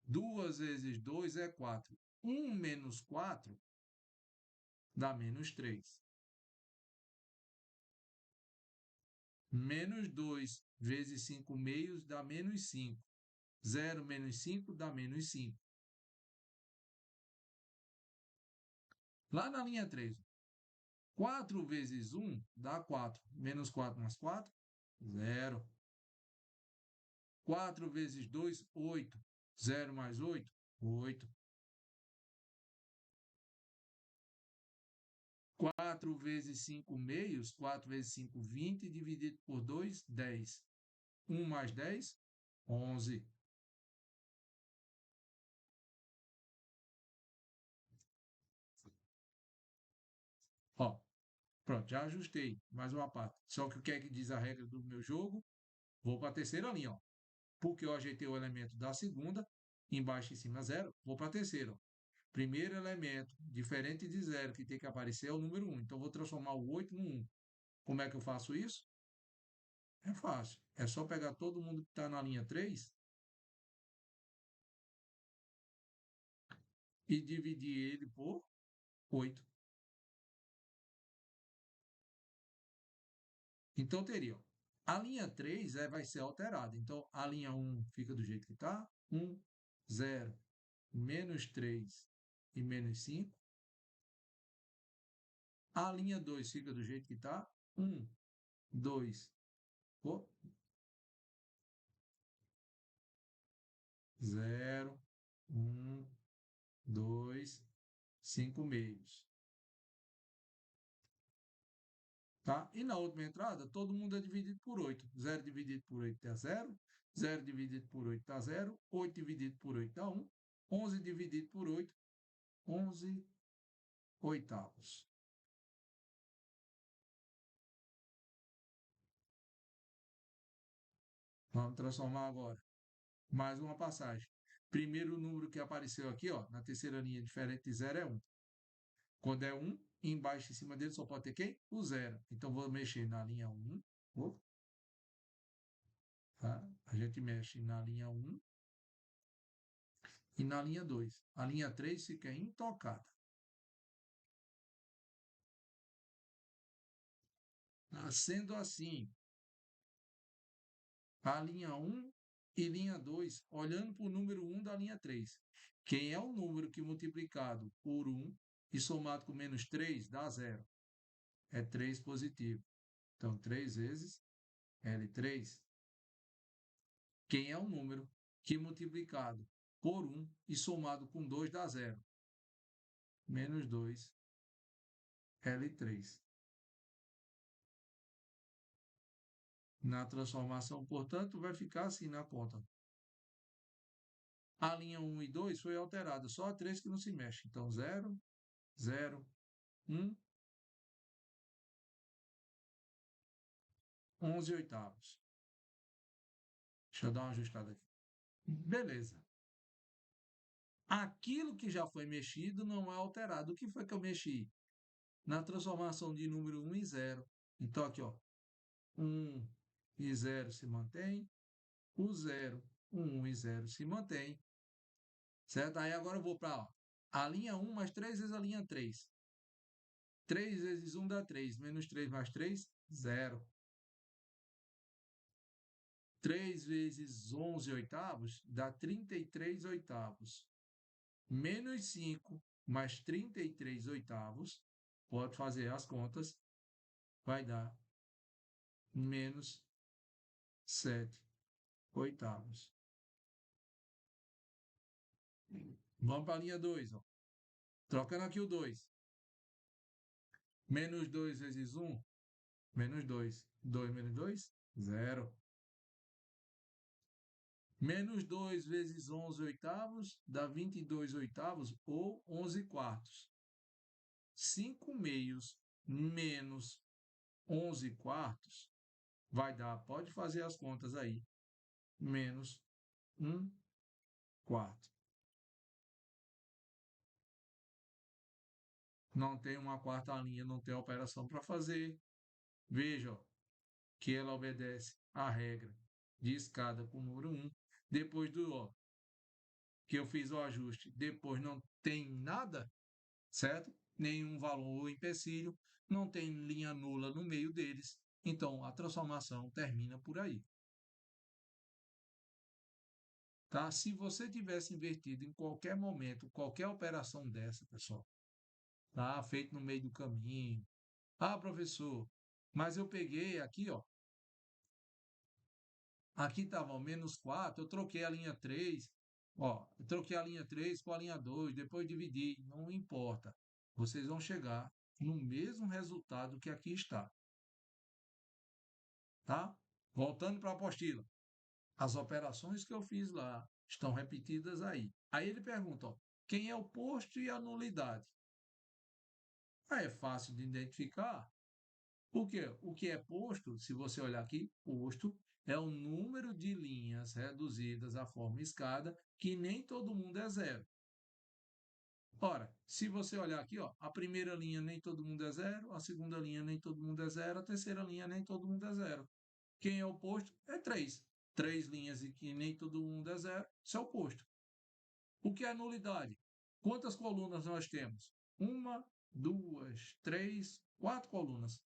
2 vezes 2 é 4. 1 menos 4 dá menos 3. Menos 2 vezes 5 meios dá menos 5. 0 menos 5 dá menos 5. Lá na linha 3, 4 vezes 1 dá 4. Menos 4 mais 4, 0. 4 vezes 2, 8. 0 mais 8, 8. 4 vezes 5 meios, 4 vezes 5, 20, dividido por 2, 10. 1 mais 10, 11. Ó, pronto, já ajustei mais uma parte. Só que o que é que diz a regra do meu jogo? Vou para a terceira linha, ó. Porque eu ajeitei o elemento da segunda, embaixo e em cima 0, vou para a terceira. Ó. Primeiro elemento, diferente de 0, que tem que aparecer é o número 1. Então, vou transformar o 8 no 1. Como é que eu faço isso? É fácil. É só pegar todo mundo que está na linha 3 e dividir ele por 8. Então, teria, ó, a linha 3 vai ser alterada. Então, a linha 1 fica do jeito que está. 1, 0, menos 3 e menos 5. A linha 2 fica do jeito que está. 1, 2, 0, 1, 2, 5 meios. Tá? E na última entrada, todo mundo é dividido por 8. 0 dividido por 8 dá 0. 0 dividido por 8 dá 0. 8 dividido por 8 dá 1. 11 dividido por 8, 11 oitavos. Vamos transformar agora. Mais uma passagem. Primeiro número que apareceu aqui, ó, na terceira linha, diferente de 0, é 1. Quando é 1, embaixo e em cima dele só pode ter quem? O 0. Então, vou mexer na linha 1. Tá? A gente mexe na linha 1 e na linha 2. A linha 3 fica intocada. Sendo assim, a linha 1 e linha 2, olhando para o número 1 da linha 3. Quem é o número que multiplicado por 1 e somado com menos 3 dá 0? É 3 positivo. Então, 3 vezes L3. Quem é o número que multiplicado por 1 e somado com 2 dá 0? Menos 2 L3. Na transformação, portanto, vai ficar assim na conta. A linha 1 e 2 foi alterada, só a 3 que não se mexe. Então, 0, 0, 1, 11 oitavos. Deixa eu dar uma ajustada aqui. Beleza. Aquilo que já foi mexido não é alterado. O que foi que eu mexi? Na transformação de número 1 e 0. Então, aqui, ó, 1 e 0 se mantém. O 0, 1 e 0 se mantém. Certo? Aí agora eu vou para a linha 1 mais 3 vezes a linha 3. 3 vezes 1 dá 3. Menos 3 mais 3, 0. 3 vezes 11 oitavos dá 33 oitavos. Menos 5 mais 33 oitavos, pode fazer as contas, vai dar menos 7 oitavos. Vamos para a linha 2. Ó. Trocando aqui o 2. Menos 2 vezes 1, menos 2. 2 menos 2, 0. Menos 2 vezes 11 oitavos dá 22 oitavos ou 11 quartos. 5 meios menos 11 quartos vai dar, pode fazer as contas aí, menos 1 quarto. Não tem uma quarta linha, não tem operação para fazer. Veja ó, que ela obedece à regra de escada com o número 1. Depois do ó, que eu fiz o ajuste, depois não tem nada, certo? Nenhum valor ou empecilho, não tem linha nula no meio deles. Então a transformação termina por aí. Tá? Se você tivesse invertido em qualquer momento, qualquer operação dessa, pessoal, tá? Feito no meio do caminho. Ah, professor, mas eu peguei aqui, ó. Aqui estava menos 4, eu troquei a linha 3, ó, eu troquei a linha 3 com a linha 2, depois dividi, não importa. Vocês vão chegar no mesmo resultado que aqui está, tá? Voltando para a apostila. As operações que eu fiz lá estão repetidas aí. Aí ele pergunta, ó, quem é o posto e a nulidade? Ah, é fácil de identificar. Por quê? O que é posto, se você olhar aqui, posto é o número de linhas reduzidas à forma escada, que nem todo mundo é zero. Ora, se você olhar aqui, ó, a primeira linha nem todo mundo é zero, a segunda linha nem todo mundo é zero, a terceira linha nem todo mundo é zero. Quem é o posto? É 3. 3 linhas e que nem todo mundo é zero, isso é o posto. O que é nulidade? Quantas colunas nós temos? Uma, duas, três, 4 colunas.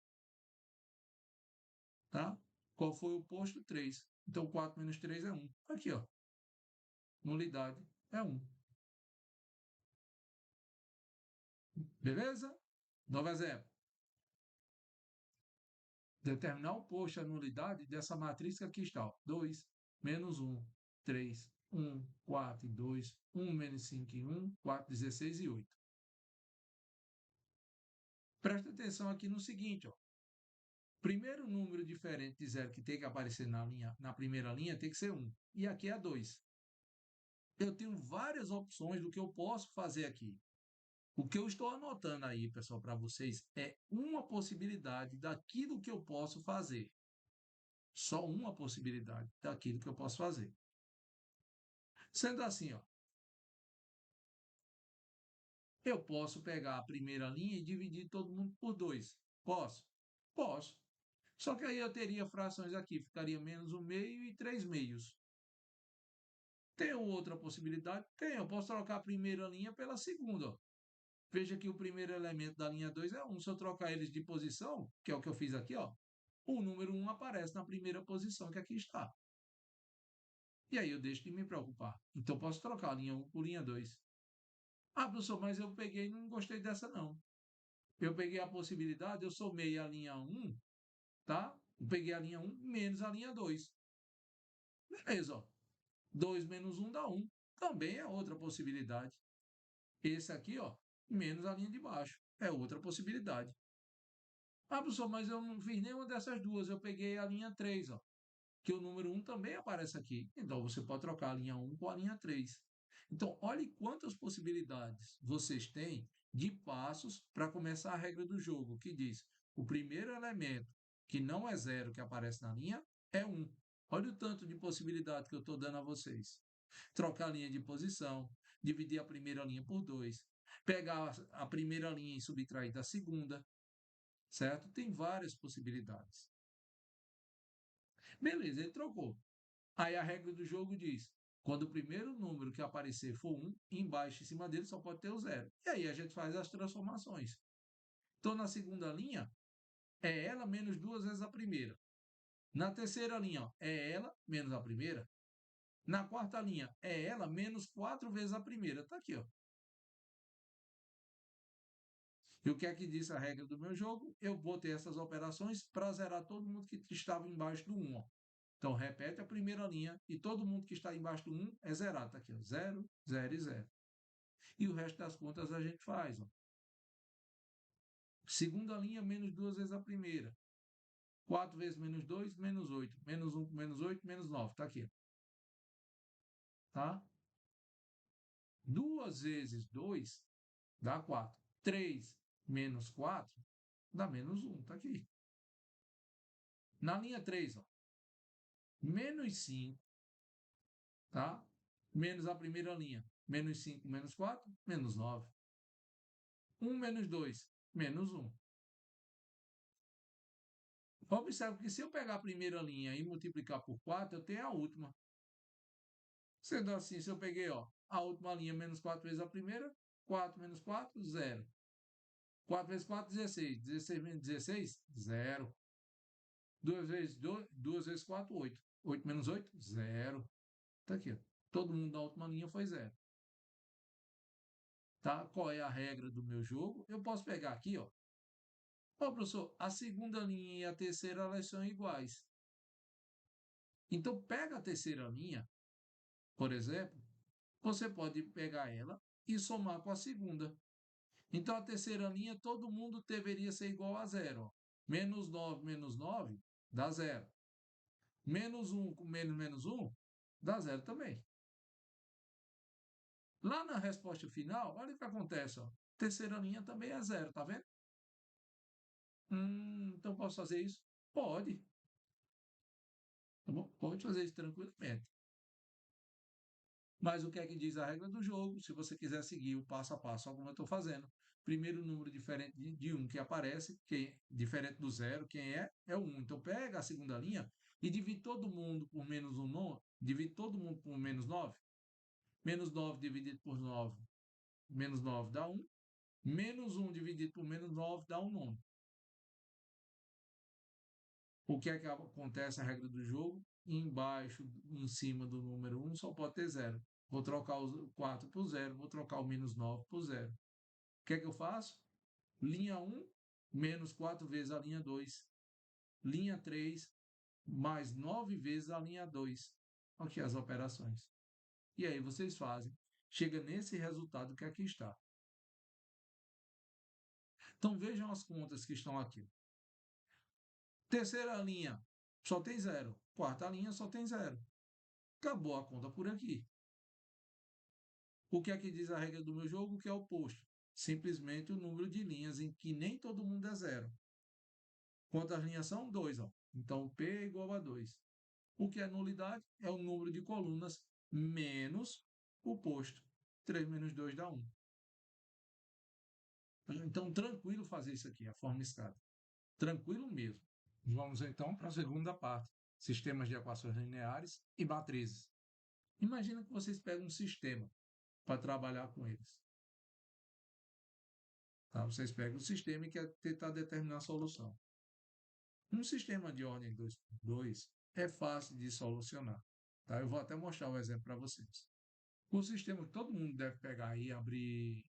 Tá? Qual foi o posto? 3. Então, 4 menos 3 é 1. Aqui, ó. Nulidade é 1. Beleza? Novo exemplo. Determinar o posto e a nulidade dessa matriz que aqui está. Ó. 2, menos 1, 3, 1, 4 e 2, 1 menos 5 e 1, 4, 16 e 8. Presta atenção aqui no seguinte, ó. Primeiro número diferente de zero que tem que aparecer na primeira linha tem que ser 1. E aqui é 2. Eu tenho várias opções do que eu posso fazer aqui. O que eu estou anotando aí, pessoal, para vocês é uma possibilidade daquilo que eu posso fazer. Só uma possibilidade daquilo que eu posso fazer. Sendo assim, ó, eu posso pegar a primeira linha e dividir todo mundo por 2. Posso? Posso. Só que aí eu teria frações aqui, ficaria menos 1 meio e 3 meios. Tem outra possibilidade? Tem. Eu posso trocar a primeira linha pela segunda. Ó. Veja que o primeiro elemento da linha 2 é 1. Se eu trocar eles de posição, que é o que eu fiz aqui, ó, o número 1 aparece na primeira posição que aqui está. E aí eu deixo de me preocupar. Então posso trocar a linha 1 por linha 2. Ah, professor, mas eu peguei e não gostei dessa não. Eu peguei a possibilidade, eu somei a linha 1, tá? Eu peguei a linha 1 menos a linha 2. Beleza, ó. 2 menos 1 dá 1. Também é outra possibilidade. Esse aqui, ó, menos a linha de baixo. É outra possibilidade. Ah, professor, mas eu não fiz nenhuma dessas duas. Eu peguei a linha 3, ó, que o número 1 também aparece aqui. Então, você pode trocar a linha 1 com a linha 3. Então, olhe quantas possibilidades vocês têm de passos para começar a regra do jogo, que diz o primeiro elemento que não é zero que aparece na linha é 1. Olha o tanto de possibilidade que eu estou dando a vocês. Trocar a linha de posição, dividir a primeira linha por 2, pegar a primeira linha e subtrair da segunda, certo? Tem várias possibilidades. Beleza, ele trocou. Aí a regra do jogo diz: quando o primeiro número que aparecer for 1, embaixo em cima dele só pode ter o 0. E aí a gente faz as transformações. Então na segunda linha, é ela menos duas vezes a primeira. Na terceira linha, ó, é ela menos a primeira. Na quarta linha, é ela menos 4 vezes a primeira. Está aqui, ó. E o que é que diz a regra do meu jogo? Eu botei essas operações para zerar todo mundo que estava embaixo do 1. Ó. Então, repete a primeira linha e todo mundo que está embaixo do 1 é zerado. Está aqui, ó. 0, 0 e 0. E o resto das contas a gente faz. Ó. Segunda linha, menos duas vezes a primeira. 4 vezes menos 2, menos 8. Menos 1, menos 8, menos 9. Está aqui. Tá? 2 vezes 2 dá 4. 3 menos 4 dá menos 1, está aqui. Na linha 3, ó, menos 5, tá? Menos a primeira linha, menos 5, menos 4, menos 9. 1 menos 2, menos 1. Observe que se eu pegar a primeira linha e multiplicar por 4, eu tenho a última. Sendo assim, se eu peguei ó, a última linha menos 4 vezes a primeira, 4 menos 4, 0. 4 vezes 4, 16. 16 menos 16, 0. 2 vezes 2, 2 vezes 4, 8. 8 menos 8, 0. Está aqui. Ó. Todo mundo da última linha foi 0. Tá? Qual é a regra do meu jogo? Eu posso pegar aqui, ó. Ó, professor, a segunda linha e a terceira elas são iguais. Então, pega a terceira linha, por exemplo, você pode pegar ela e somar com a segunda. Então, a terceira linha, todo mundo deveria ser igual a 0. Ó. Menos 9 dá 0. Menos 1 com menos 1 dá 0 também. Lá na resposta final, olha o que acontece. Ó. Terceira linha também é 0, tá vendo? Então posso fazer isso? Pode. Tá bom? Pode fazer isso tranquilamente. Mas o que é que diz a regra do jogo? Se você quiser seguir o passo a passo, como eu estou fazendo. Primeiro número diferente de 1 que aparece, que diferente do 0, quem é? É o 1. Então pega a segunda linha e divide todo mundo por menos 1, divide todo mundo por menos 9. Menos 9 dividido por 9, menos 9 dá 1. Menos 1 dividido por menos 9 dá um nono. O que é que acontece a regra do jogo? Embaixo, em cima do número 1, só pode ter 0. Vou trocar o 4 por 0, vou trocar o menos 9 por 0. O que é que eu faço? Linha 1, menos 4 vezes a linha 2. Linha 3, mais 9 vezes a linha 2. Aqui as operações. E aí vocês fazem. Chega nesse resultado que aqui está. Então vejam as contas que estão aqui. Terceira linha só tem 0. Quarta linha só tem 0. Acabou a conta por aqui. O que é que diz a regra do meu jogo? Que é o oposto. Simplesmente o número de linhas em que nem todo mundo é 0. Quantas linhas são? 2. Ó. Então, P é igual a 2. O que é nulidade? É o número de colunas menos o posto. 3 menos 2 dá 1. Então, tranquilo fazer isso aqui, a forma escada. Tranquilo mesmo. Vamos então para a segunda parte. Sistemas de equações lineares e matrizes. Imagina que vocês pegam um sistema para trabalhar com eles. Tá? Vocês pegam o sistema e querem tentar determinar a solução. Um sistema de ordem 2x2 é fácil de solucionar. Tá? Eu vou até mostrar o exemplo para vocês. O sistema que todo mundo deve pegar e abrir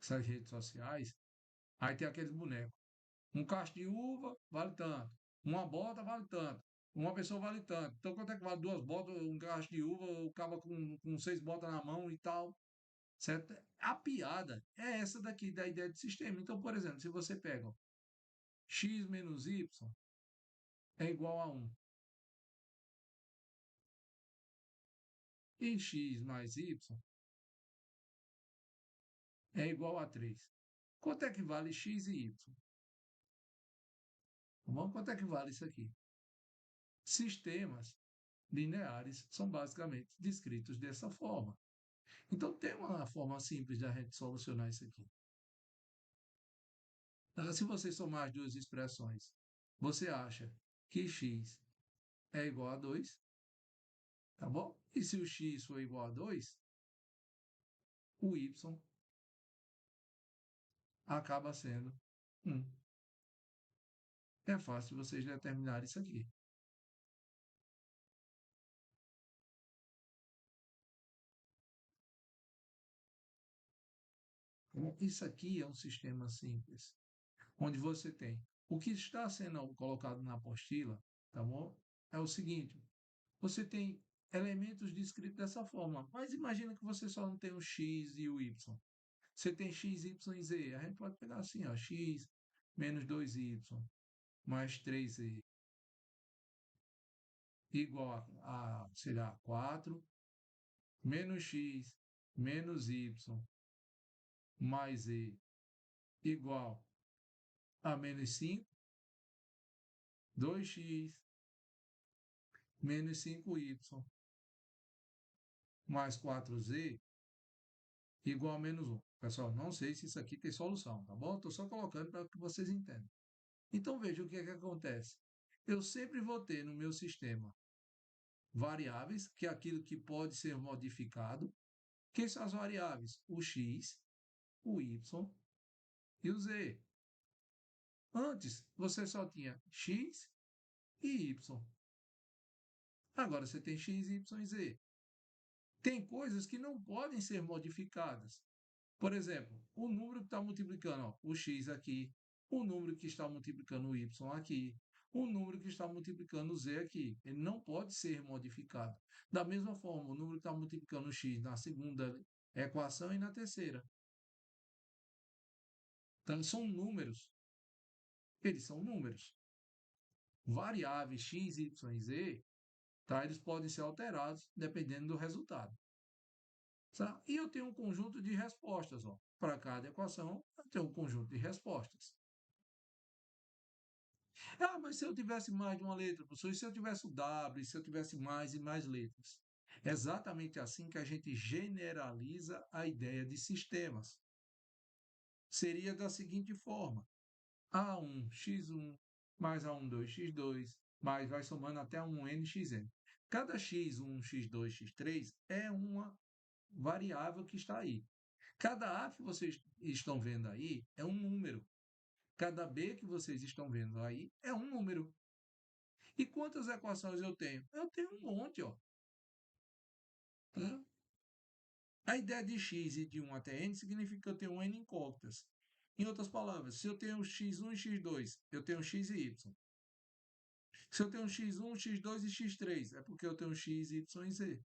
essas redes sociais, aí tem aqueles bonecos. Um cacho de uva vale tanto. Uma bota vale tanto. Uma pessoa vale tanto. Então, quanto é que vale duas botas, um cacho de uva, o cabo com 6 botas na mão e tal? Certo? A piada é essa daqui, da ideia de sistema. Então, por exemplo, se você pega ó, x menos y é igual a 1 e x mais y é igual a 3. Quanto é que vale x e y? Tá bom? Quanto é que vale isso aqui? Sistemas lineares são basicamente descritos dessa forma. Então, tem uma forma simples de a gente solucionar isso aqui. Se você somar as duas expressões, você acha que x é igual a 2, tá bom? E se o x for igual a 2, o y acaba sendo 1. É fácil vocês determinarem isso aqui. Então, isso aqui é um sistema simples, onde você tem o que está sendo colocado na apostila, tá bom? É o seguinte: você tem elementos descritos dessa forma, mas imagina que você só não tem o x e o y. Você tem x, y e z. A gente pode pegar assim, ó, x menos 2y mais 3z igual sei lá, 4 menos x menos y mais z igual a menos 5, 2x menos 5y mais 4z igual a menos 1. Pessoal, não sei se isso aqui tem solução, tá bom? Estou só colocando para que vocês entendam. Então, veja o que é que acontece. Eu sempre vou ter no meu sistema variáveis, que é aquilo que pode ser modificado. Quem são as variáveis? O x, o y e o z. Antes, você só tinha x e y. Agora você tem x, y e z. Tem coisas que não podem ser modificadas. Por exemplo, o número que está multiplicando ó, o x aqui, o número que está multiplicando o y aqui, o número que está multiplicando o z aqui. Ele não pode ser modificado. Da mesma forma, o número que está multiplicando o x na segunda equação e na terceira. Então, são números. Eles são números. Variáveis x, y e z, tá? Eles podem ser alterados dependendo do resultado. Tá? E eu tenho um conjunto de respostas. Para cada equação, eu tenho um conjunto de respostas. Ah, mas se eu tivesse mais de uma letra, professor, e se eu tivesse o W, se eu tivesse mais e mais letras? É exatamente assim que a gente generaliza a ideia de sistemas. Seria da seguinte forma: A1, x1, mais A12, x2, mais vai somando até um n, xn. Cada x1, x2, x3 é uma variável que está aí. Cada A que vocês estão vendo aí é um número. Cada B que vocês estão vendo aí é um número. E quantas equações eu tenho? Eu tenho um monte, ó. Tá? A ideia de x e de 1 até n significa que eu tenho um n incógnitas. Em outras palavras, se eu tenho x1 e x2, eu tenho x e y. Se eu tenho x1, x2 e x3, é porque eu tenho x, y e z.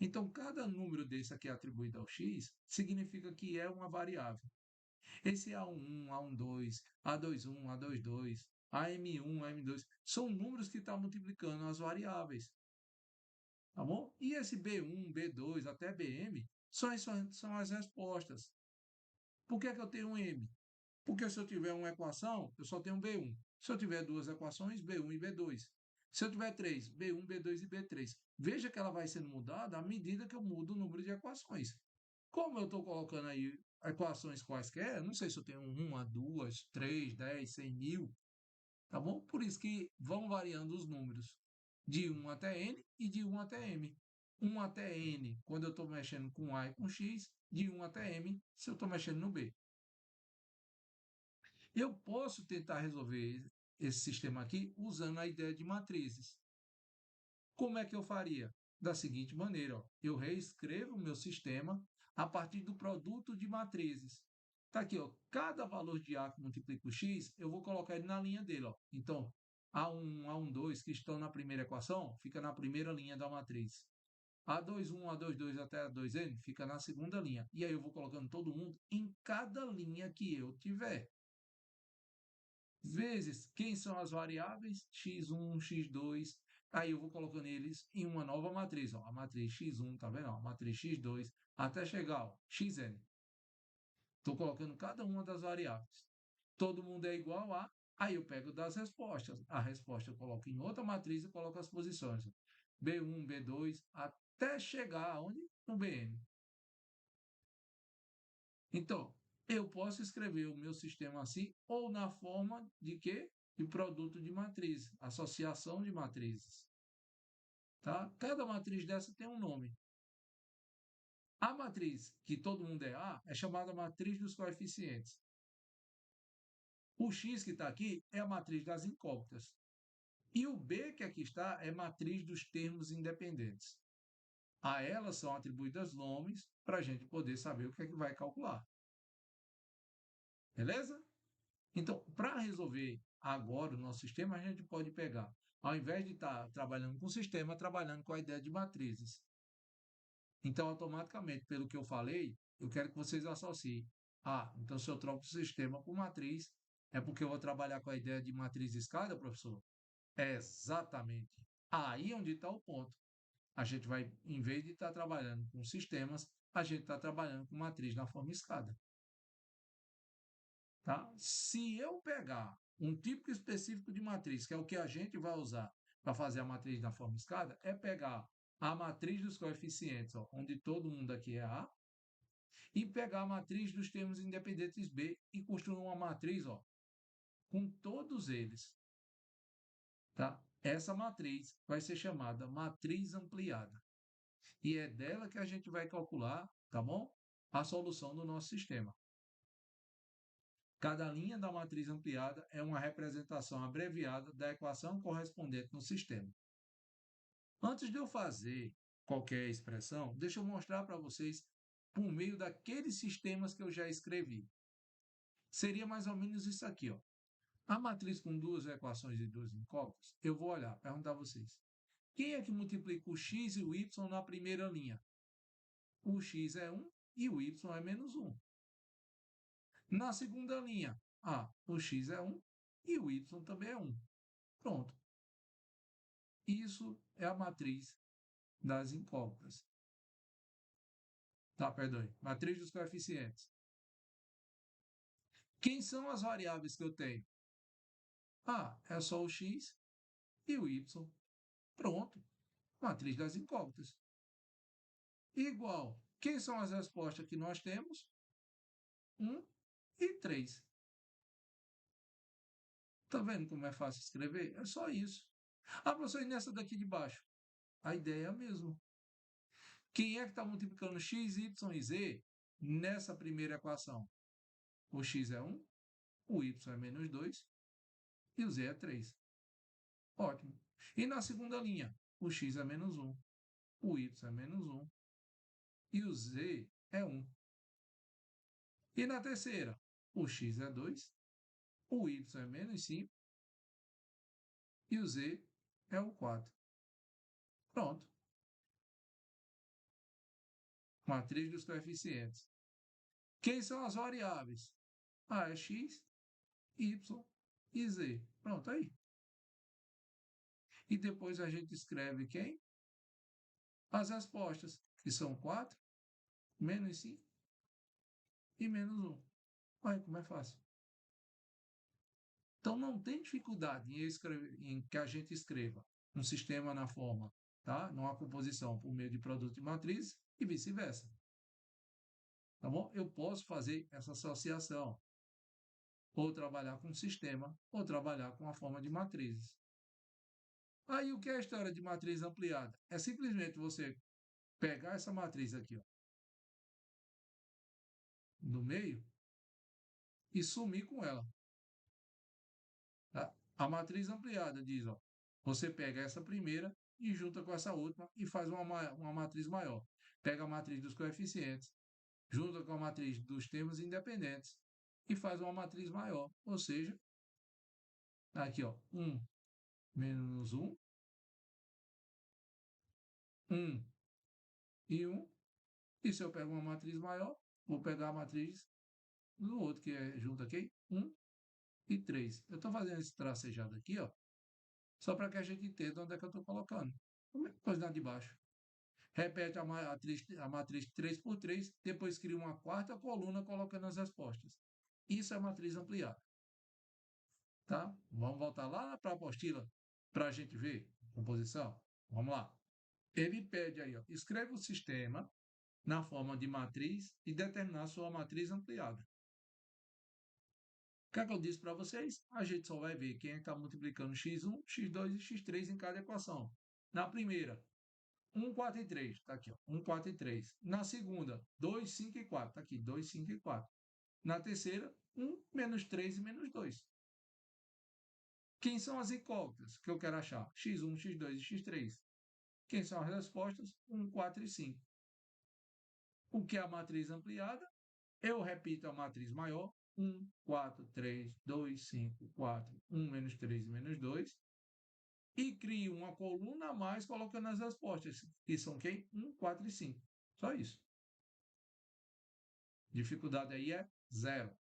Então, cada número desse aqui atribuído ao x significa que é uma variável. Esse A11, A12, A21, A22, AM1, AM2, são números que estão multiplicando as variáveis. Tá bom? E esse B1, B2, até BM, são as respostas. Por que é que eu tenho um M? Porque se eu tiver uma equação, eu só tenho B1. Se eu tiver duas equações, B1 e B2. Se eu tiver três, B1, B2 e B3. Veja que ela vai sendo mudada à medida que eu mudo o número de equações. Como eu estou colocando aí equações quaisquer, não sei se eu tenho uma, duas, três, 10, 100 mil, tá bom? Por isso que vão variando os números de 1 até n e de 1 até m. 1 até n, quando eu estou mexendo com a e com x, de 1 até m, se eu estou mexendo no b. Eu posso tentar resolver esse sistema aqui usando a ideia de matrizes. Como é que eu faria? Da seguinte maneira, ó, eu reescrevo o meu sistema a partir do produto de matrizes. Está aqui, ó, cada valor de A que multiplica o x, eu vou colocar ele na linha dele. Ó. Então, A1, A12, que estão na primeira equação, fica na primeira linha da matriz. A21, A22 até A2n fica na segunda linha. E aí eu vou colocando todo mundo em cada linha que eu tiver. Vezes quem são as variáveis, x1, x2, aí eu vou colocando eles em uma nova matriz, ó, a matriz x1, tá vendo? A matriz x2, até chegar ao xn. Estou colocando cada uma das variáveis. Todo mundo é igual a, aí eu pego das respostas. A resposta eu coloco em outra matriz e coloco as posições. B1, B2, até chegar aonde? No Bn. Então, eu posso escrever o meu sistema assim, ou na forma de quê? De produto de matriz, associação de matrizes. Tá? Cada matriz dessa tem um nome. A matriz que todo mundo é A é chamada matriz dos coeficientes. O X que está aqui é a matriz das incógnitas. E o B que aqui está é matriz dos termos independentes. A elas são atribuídas nomes para a gente poder saber o que é que vai calcular. Beleza? Então, para resolver agora o nosso sistema, a gente pode pegar, ao invés de estar trabalhando com o sistema, trabalhando com a ideia de matrizes. Então, automaticamente, pelo que eu falei, eu quero que vocês associem. Ah, então se eu troco o sistema por matriz, é porque eu vou trabalhar com a ideia de matriz escada, professor? É exatamente. Aí onde está o ponto. A gente vai, em vez de estar trabalhando com sistemas, a gente está trabalhando com matriz na forma escada. Tá? Se eu pegar um tipo específico de matriz, que é o que a gente vai usar para fazer a matriz da forma escada, é pegar a matriz dos coeficientes, ó, onde todo mundo aqui é A, e pegar a matriz dos termos independentes B e construir uma matriz, ó, com todos eles. Tá? Essa matriz vai ser chamada matriz ampliada. E é dela que a gente vai calcular, tá bom? A solução do nosso sistema. Cada linha da matriz ampliada é uma representação abreviada da equação correspondente no sistema. Antes de eu fazer qualquer expressão, deixa eu mostrar para vocês por meio daqueles sistemas que eu já escrevi. Seria mais ou menos isso aqui, ó. A matriz com duas equações e duas incógnitas, eu vou olhar, perguntar a vocês. Quem é que multiplica o x e o y na primeira linha? O x é 1 e o y é menos 1. Na segunda linha, o x é 1 e o y também é 1. Pronto. Isso é a matriz das incógnitas. Tá, perdoe. Matriz dos coeficientes. Quem são as variáveis que eu tenho? É só o x e o y. Pronto. Matriz das incógnitas. Igual. Quem são as respostas que nós temos? 1 e 3. Tá vendo como é fácil escrever? É só isso. Professor, e nessa daqui de baixo? A ideia é a mesma. Quem é que está multiplicando x, y e z nessa primeira equação? O x é 1, o y é menos 2 e o z é 3. Ótimo. E na segunda linha, o x é menos 1, o y é menos 1 e o z é 1. E na terceira, o x é 2, o y é menos 5 e o z é o 4. Pronto. Matriz dos coeficientes. Quem são as variáveis? É x, y e z. Pronto, aí. E depois a gente escreve quem? As respostas, que são 4, menos 5 e menos 1. Olha como é fácil. Então, não tem dificuldade em que a gente escreva um sistema na forma, tá? Numa composição por meio de produto e matriz e vice-versa. Tá bom? Eu posso fazer essa associação, ou trabalhar com sistema, ou trabalhar com a forma de matrizes. Aí, o que é a história de matriz ampliada? É simplesmente você pegar essa matriz aqui, ó, no meio, e sumir com ela. Tá? A matriz ampliada diz, ó, você pega essa primeira e junta com essa última e faz uma matriz maior. Pega a matriz dos coeficientes, junta com a matriz dos termos independentes e faz uma matriz maior. Ou seja, aqui, ó, 1 menos 1, 1 e 1. E se eu pego uma matriz maior, vou pegar a matriz do outro, que é junto aqui, 1 e 3. Eu estou fazendo esse tracejado aqui, ó, só para que a gente entenda onde é que eu estou colocando. A mesma coisa na de baixo. Repete a matriz 3 por 3, depois cria uma quarta coluna colocando as respostas. Isso é matriz ampliada. Tá? Vamos voltar lá para a apostila para a gente ver a composição. Vamos lá. Ele pede aí, ó, escreva o sistema na forma de matriz e determinar sua matriz ampliada. O que é que eu disse para vocês? A gente só vai ver quem é que está multiplicando x1, x2 e x3 em cada equação. Na primeira, 1, 4 e 3. Está aqui, ó. 1, 4 e 3. Na segunda, 2, 5 e 4. Está aqui, 2, 5 e 4. Na terceira, 1, menos 3 e menos 2. Quem são as incógnitas que eu quero achar? x1, x2 e x3. Quem são as respostas? 1, 4 e 5. O que é a matriz ampliada? Eu repito a matriz maior. 1, 4, 3, 2, 5, 4, 1, menos 3 e menos 2. E crio uma coluna a mais colocando as respostas, que são quem? 1, 4 e 5. Só isso. Dificuldade aí é 0.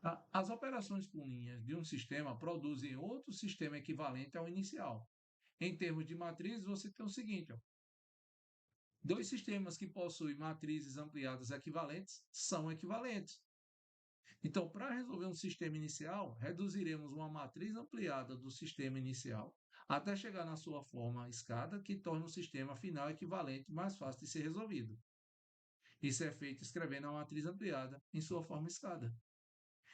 Tá? As operações com linhas de um sistema produzem outro sistema equivalente ao inicial. Em termos de matriz, você tem o seguinte, ó. Dois sistemas que possuem matrizes ampliadas equivalentes são equivalentes. Então, para resolver um sistema inicial, reduziremos uma matriz ampliada do sistema inicial até chegar na sua forma escada, que torna o sistema final equivalente mais fácil de ser resolvido. Isso é feito escrevendo a matriz ampliada em sua forma escada.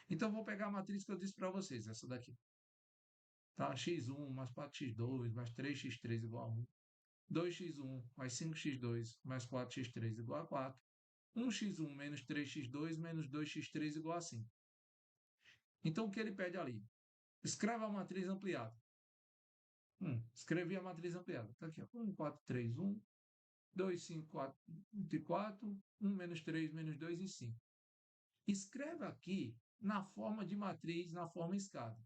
Então, vou pegar a matriz que eu disse para vocês, essa daqui. Tá? x1 mais 4x2 mais 3x3 igual a 1. 2x1 mais 5x2 mais 4x3 igual a 4. 1x1 menos 3x2 menos 2x3 igual a 5. Então, o que ele pede ali? Escreva a matriz ampliada. Escrevi a matriz ampliada. Está aqui, ó. 1, 4, 3, 1. 2, 5, 4, 4. 1 menos 3, menos 2 e 5. Escreve aqui na forma de matriz, na forma escada.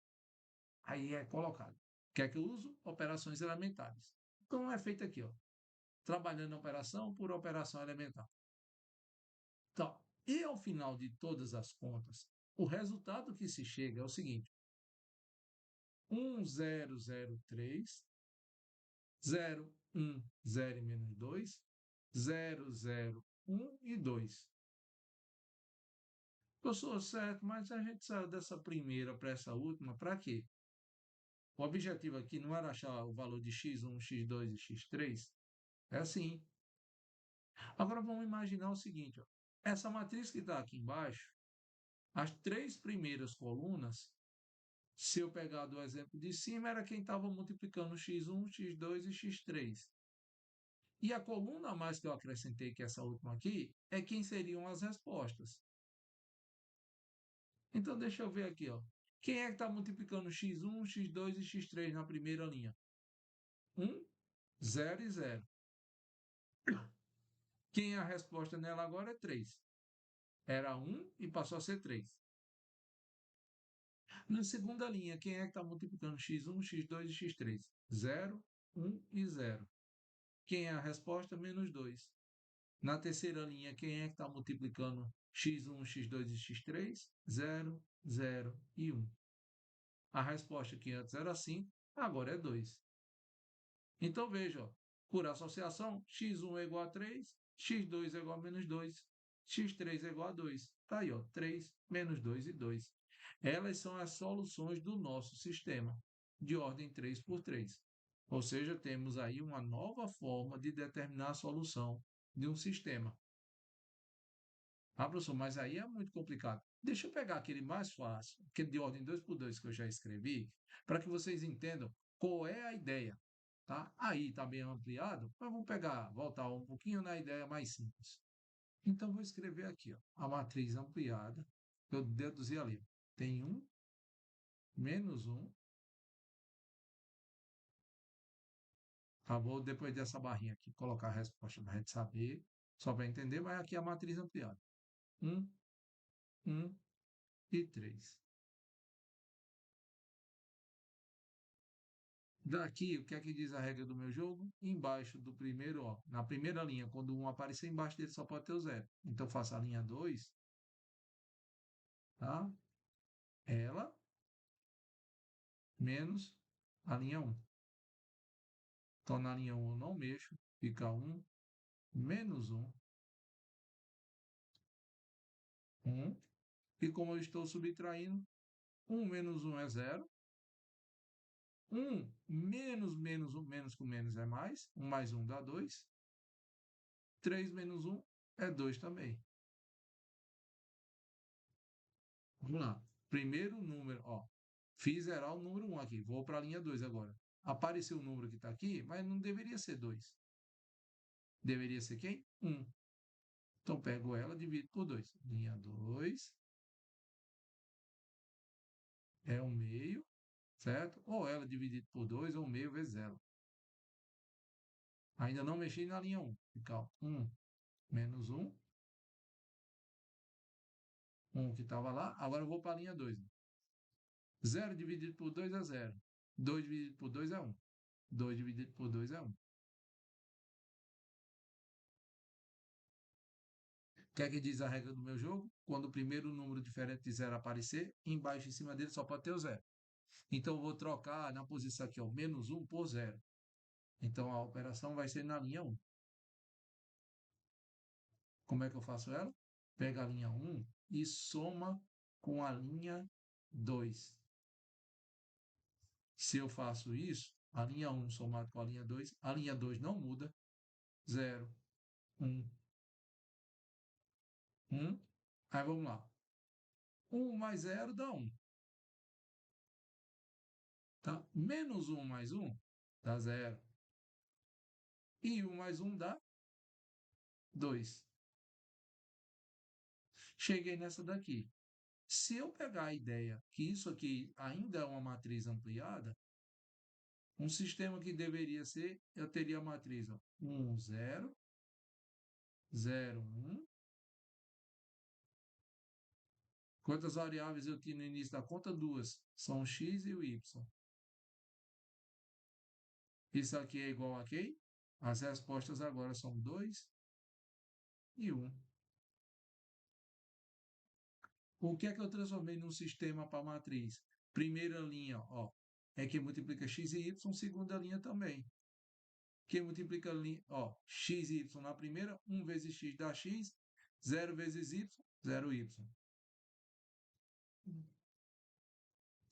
Aí é colocado. Quer que eu uso? Operações elementares. Então, é feito aqui, ó. Trabalhando operação por operação elementar. Então, e ao final de todas as contas, o resultado que se chega é o seguinte: 1003, 0, 1, 0 e menos 2, 0, 0, 1 e 2. Professor, certo, mas a gente saiu dessa primeira para essa última, para quê? O objetivo aqui não era achar o valor de x1, x2 e x3? É assim. Agora vamos imaginar o seguinte: ó. Essa matriz que está aqui embaixo, as três primeiras colunas, se eu pegar do exemplo de cima, era quem estava multiplicando x1, x2 e x3. E a coluna a mais que eu acrescentei, que é essa última aqui, é quem seriam as respostas. Então, deixa eu ver aqui, ó. Quem é que está multiplicando x1, x2 e x3 na primeira linha? 1, 0 e 0. Quem é a resposta nela agora é 3. Era 1 e passou a ser 3. Na segunda linha, quem é que está multiplicando x1, x2 e x3? 0, 1 e 0. Quem é a resposta? Menos 2. Na terceira linha, quem é que está multiplicando x1, x2 e x3? 0, 0 e 1. A resposta que antes era 5, agora é 2. Então veja, ó, por associação, x1 é igual a 3, x2 é igual a menos 2, x3 é igual a 2. Está aí, ó, 3, menos 2 e 2. Elas são as soluções do nosso sistema, de ordem 3 por 3. Ou seja, temos aí uma nova forma de determinar a solução de um sistema. Ah, professor, mas aí é muito complicado. Deixa eu pegar aquele mais fácil, aquele de ordem 2 por 2 que eu já escrevi, para que vocês entendam qual é a ideia. Tá? Aí está bem ampliado, mas vamos pegar, voltar um pouquinho na ideia mais simples. Então, vou escrever aqui, ó, a matriz ampliada, eu deduzi ali. Tem 1, menos 1. Vou depois dessa barrinha aqui, colocar a resposta para a gente saber, só para entender, mas aqui é a matriz ampliada. 1, 1 e 3. Daqui, o que é que diz a regra do meu jogo? Embaixo do primeiro, ó, na primeira linha, quando um aparecer embaixo dele, só pode ter o 0. Então, faço a linha 2, tá? Ela menos a linha 1. Então, na linha 1 eu não mexo, fica 1, menos 1, 1. E como eu estou subtraindo, 1 menos 1 é 0. 1 menos menos 1, menos com menos é mais. 1 mais 1 dá 2. 3 menos 1 é 2 também. Vamos lá. Primeiro número, ó. Fiz zerar o número 1 aqui. Vou para a linha 2 agora. Apareceu o número que está aqui, mas não deveria ser 2. Deveria ser quem? 1. Então, pego ela e divido por 2. Linha 2 é 1 meio, certo? Ou ela dividido por 2, ou meio vezes ela. Ainda não mexi na linha 1. Fica 1 menos 1. 1 que estava lá. Agora eu vou para a linha 2. 0 dividido por 2 é 0. 2 dividido por 2 é 1. 2 dividido por 2 é 1. O que é que diz a regra do meu jogo? Quando o primeiro número diferente de 0 aparecer, embaixo em cima dele só pode ter o 0. Então, eu vou trocar na posição aqui, ó, menos 1 por 0. Então, a operação vai ser na linha 1. Como é que eu faço ela? Pega a linha 1 e soma com a linha 2. Se eu faço isso, a linha 1 somado com a linha 2 não muda. 0, 1, 1. Aí vamos lá. 1 mais 0 dá 1. Tá? Menos 1 mais 1 dá 0. E 1 mais 1 dá 2. Cheguei nessa daqui. Se eu pegar a ideia que isso aqui ainda é uma matriz ampliada, um sistema que deveria ser, eu teria a matriz 1, 0, 0, 1. Quantas variáveis eu tinha no início da conta? Duas. São o x e o y. Isso aqui é igual a quem? As respostas agora são 2 e 1. O que é que eu transformei num sistema para matriz? Primeira linha, ó, é que multiplica x e y, segunda linha também. Que multiplica, ó, x e y na primeira, 1 vezes x dá x, 0 vezes y, 0y.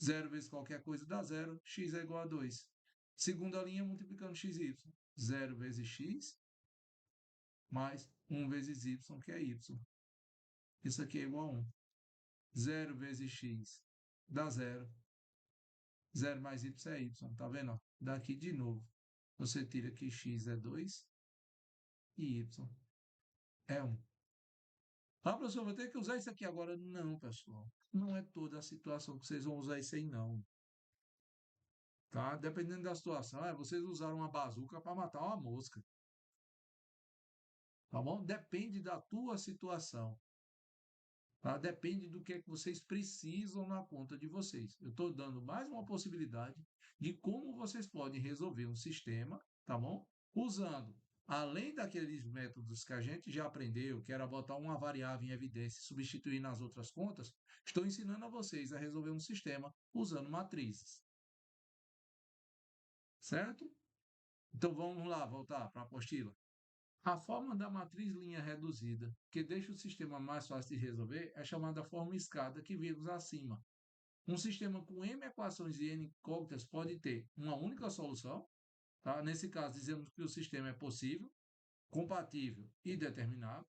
0 vezes qualquer coisa dá 0, x é igual a 2. Segunda linha, multiplicando x e y. 0 vezes x mais 1 vezes y, que é y. Isso aqui é igual a 1. 0 vezes x dá 0. 0 mais y é y. Tá vendo? Ó? Daqui de novo. Você tira que x é 2 e y é 1. Ah, professor, vou ter que usar isso aqui agora. Não, pessoal. Não é toda a situação que vocês vão usar isso aí, não. Tá? Dependendo da situação, vocês usaram uma bazuca para matar uma mosca. Tá bom? Depende da tua situação. Tá? Depende do que é que vocês precisam na conta de vocês. Eu estou dando mais uma possibilidade de como vocês podem resolver um sistema, tá bom? Usando, além daqueles métodos que a gente já aprendeu, que era botar uma variável em evidência e substituir nas outras contas, estou ensinando a vocês a resolver um sistema usando matrizes. Certo? Então vamos lá, voltar para a apostila. A forma da matriz linha reduzida, que deixa o sistema mais fácil de resolver, é chamada forma escada que vimos acima. Um sistema com m equações e n incógnitas pode ter uma única solução. Tá? Nesse caso, dizemos que o sistema é possível, compatível e determinado.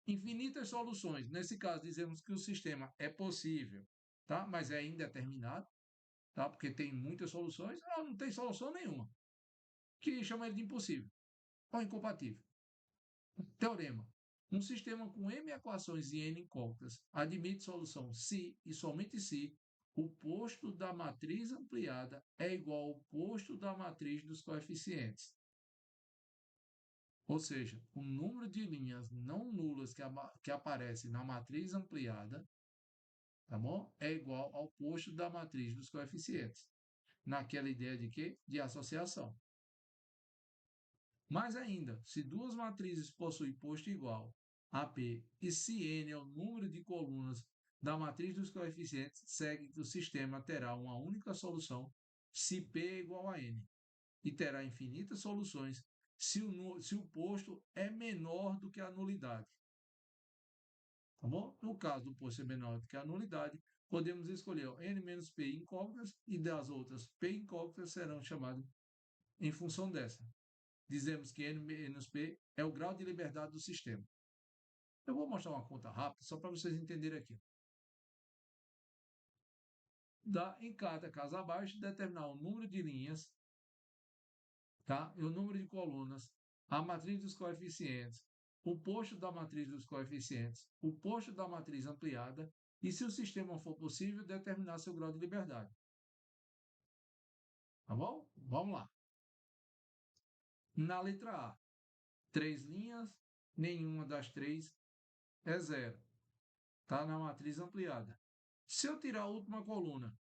Infinitas soluções. Nesse caso, dizemos que o sistema é possível, tá? Mas é indeterminado, tá? Porque tem muitas soluções. Não tem solução nenhuma, que chama ele de impossível ou incompatível. Teorema. Um sistema com m equações e n incógnitas admite solução se e somente se o posto da matriz ampliada é igual ao posto da matriz dos coeficientes. Ou seja, o número de linhas não nulas que aparece na matriz ampliada, tá bom? É igual ao posto da matriz dos coeficientes. Naquela ideia de quê? De associação. Mais ainda, se duas matrizes possuem posto igual, AP, e se n é o número de colunas da matriz dos coeficientes, segue que o sistema terá uma única solução se P é igual a n, e terá infinitas soluções se o posto é menor do que a nulidade. Tá bom? No caso do posto ser menor do que a nulidade, podemos escolher n menos P incógnitas e das outras P incógnitas serão chamadas em função dessa. Dizemos que n menos P é o grau de liberdade do sistema. Eu vou mostrar uma conta rápida, só para vocês entenderem aqui. Dá em cada caso abaixo determinar o número de linhas, tá? E o número de colunas, a matriz dos coeficientes, o posto da matriz dos coeficientes, o posto da matriz ampliada e, se o sistema for possível, determinar seu grau de liberdade. Tá bom? Vamos lá. Na letra A, 3 linhas, nenhuma das 3 é zero. Está na matriz ampliada. Se eu tirar a última coluna,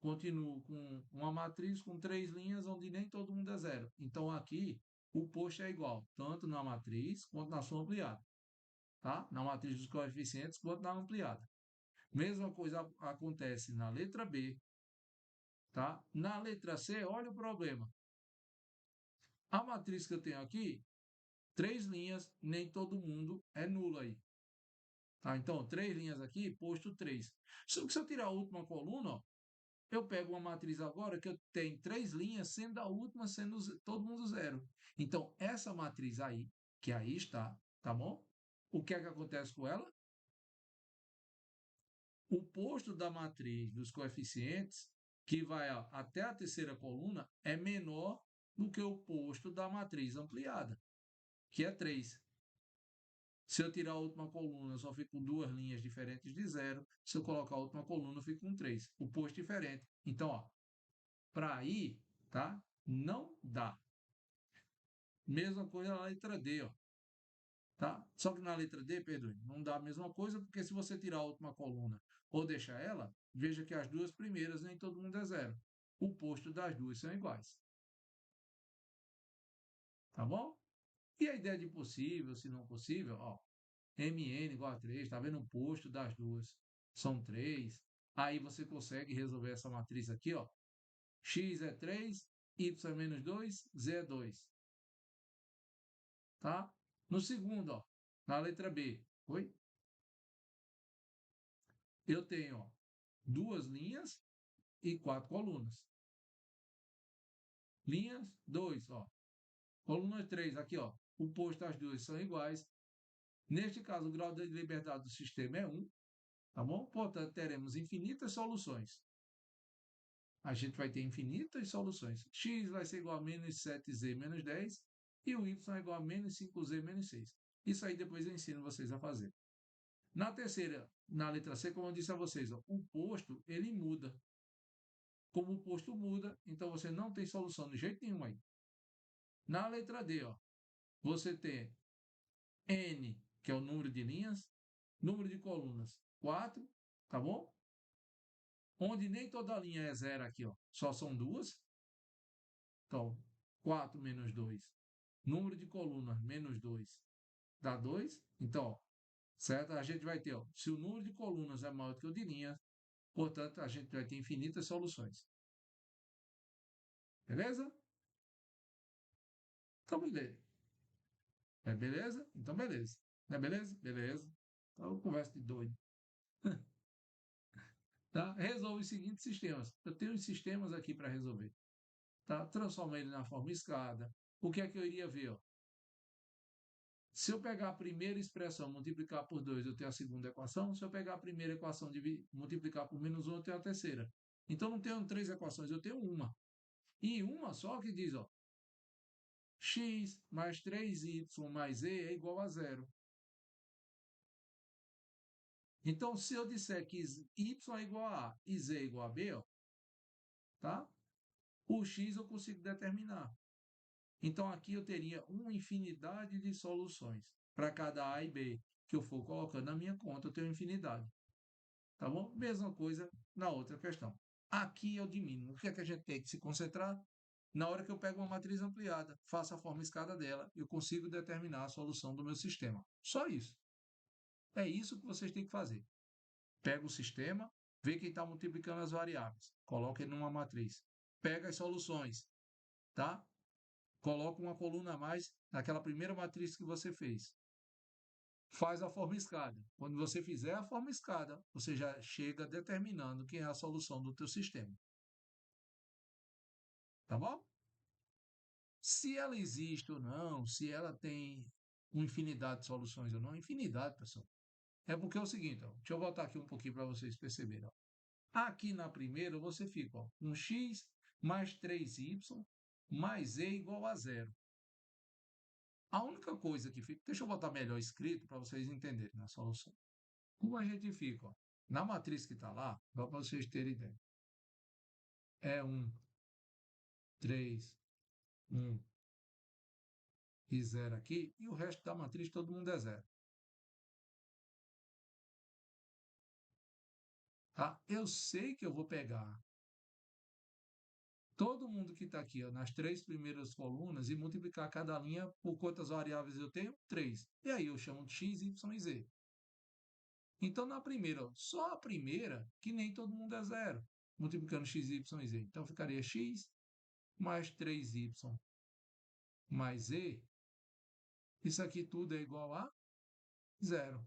continuo com uma matriz com 3 linhas onde nem todo mundo é zero. Então aqui o posto é igual, tanto na matriz quanto na sua ampliada. Tá? Na matriz dos coeficientes quanto na ampliada. Mesma coisa acontece na letra B. Tá? Na letra C, olha o problema. A matriz que eu tenho aqui Três linhas, nem todo mundo é nulo aí. Tá? Então, três linhas aqui, posto 3. Só que se eu tirar a última coluna, ó, eu pego uma matriz agora que eu tenho três linhas, sendo a última sendo todo mundo zero. Então, essa matriz aí, que aí está, tá bom? O que é que acontece com ela? O posto da matriz dos coeficientes, que vai até a terceira coluna, é menor do que o posto da matriz ampliada, que é 3. Se eu tirar a última coluna, eu só fico com duas linhas diferentes de zero. Se eu colocar a última coluna, eu fico com 3. O posto diferente. Então, para ir, tá? Não dá. Mesma coisa na letra D, ó. Tá? Só que na letra D, Pedro, não dá a mesma coisa, porque se você tirar a última coluna ou deixar ela, veja que as duas primeiras nem todo mundo é zero. O posto das duas são iguais. Tá bom? E a ideia de possível, se não possível, ó, mn igual a 3, tá vendo? O posto das duas são 3. Aí você consegue resolver essa matriz aqui, ó. X é 3, y é menos 2, z é 2. Tá? No segundo, ó, na letra B, oi? Eu tenho, ó, duas linhas e quatro colunas. Linhas, 2, ó. Colunas 3, aqui, ó. O posto das duas são iguais. Neste caso, o grau de liberdade do sistema é 1, tá bom? Portanto, teremos infinitas soluções. A gente vai ter infinitas soluções. X vai ser igual a menos 7z menos 10 e o y é igual a menos 5z menos 6. Isso aí depois eu ensino vocês a fazer. Na terceira, na letra C, como eu disse a vocês, ó, o posto ele muda. Como o posto muda, então você não tem solução de jeito nenhum aí. Na letra D, ó, você tem N, que é o número de linhas, número de colunas, 4, tá bom? Onde nem toda linha é zero aqui, ó, só são duas. Então, 4 menos 2. Número de colunas, menos 2, dá 2. Então, ó, certo? A gente vai ter, ó, se o número de colunas é maior do que o de linhas, portanto, a gente vai ter infinitas soluções. Beleza? Então, beleza. É beleza? Então, beleza. Não é beleza? Beleza. Então, conversa de doido. Tá? Resolve os seguintes sistemas. Eu tenho os sistemas aqui para resolver. Tá? Transforma ele na forma escada. O que é que eu iria ver? Ó? Se eu pegar a primeira expressão, multiplicar por 2, eu tenho a segunda equação. Se eu pegar a primeira equação e multiplicar por menos 1, eu tenho a terceira. Então, não tenho três equações, eu tenho uma. E uma só que diz, ó, x mais 3y mais e é igual a zero. Então, se eu disser que y é igual a A e z é igual a b, ó, tá? O x eu consigo determinar. Então, aqui eu teria uma infinidade de soluções. Para cada A e B que eu for colocando na minha conta, eu tenho infinidade. Tá bom? Mesma coisa na outra questão. Aqui eu diminuo. O que é que a gente tem que se concentrar? Na hora que eu pego uma matriz ampliada, faço a forma escada dela, eu consigo determinar a solução do meu sistema. Só isso. É isso que vocês têm que fazer. Pega o sistema, vê quem está multiplicando as variáveis, coloca ele numa matriz. Pega as soluções, tá? Coloca uma coluna a mais naquela primeira matriz que você fez. Faz a forma escada. Quando você fizer a forma escada, você já chega determinando quem é a solução do teu sistema. Tá bom? Se ela existe ou não, se ela tem uma infinidade de soluções ou não, infinidade, pessoal. É porque é o seguinte, ó, deixa eu voltar aqui um pouquinho para vocês perceberem. Ó. Aqui na primeira você fica ó, um x mais 3y mais e igual a zero. A única coisa que fica, deixa eu botar melhor escrito para vocês entenderem na solução. Como a gente fica? Ó, na matriz que está lá, para vocês terem ideia. É 1, 3, 1 e 0 aqui, e o resto da matriz todo mundo é zero. Tá? Eu sei que eu vou pegar todo mundo que está aqui ó, nas três primeiras colunas e multiplicar cada linha por quantas variáveis eu tenho? 3. E aí eu chamo de x, y e z. Então, na primeira, ó, só a primeira, que nem todo mundo é zero, multiplicando x, y e z. Então, ficaria x mais 3y mais e Isso aqui tudo é igual a zero.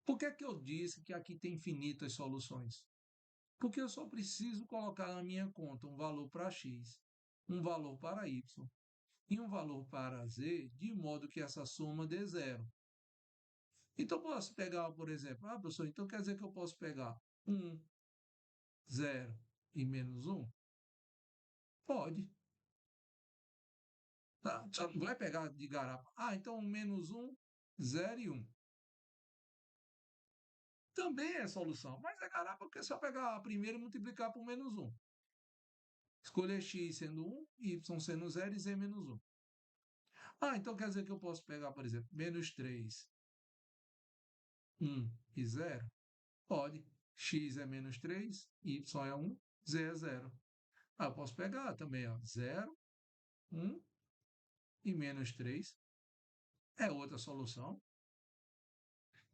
Por que é que eu disse que aqui tem infinitas soluções? Porque eu só preciso colocar na minha conta um valor para x, um valor para y e um valor para z, de modo que essa soma dê zero. Então, posso pegar, por exemplo, professor, então quer dizer que eu posso pegar 1, 0 e menos 1? Pode. Tá? Só não vai pegar de garapa. Então menos 1, 0 e 1. Também é solução, mas é garapa porque é só pegar a primeira e multiplicar por menos 1. Escolher x sendo 1, y sendo 0 e z menos 1. Então quer dizer que eu posso pegar, por exemplo, menos 3, 1 e 0? Pode. X é menos 3, y é 1, z é 0. Eu posso pegar também, ó, 0, 1 e menos 3. É outra solução.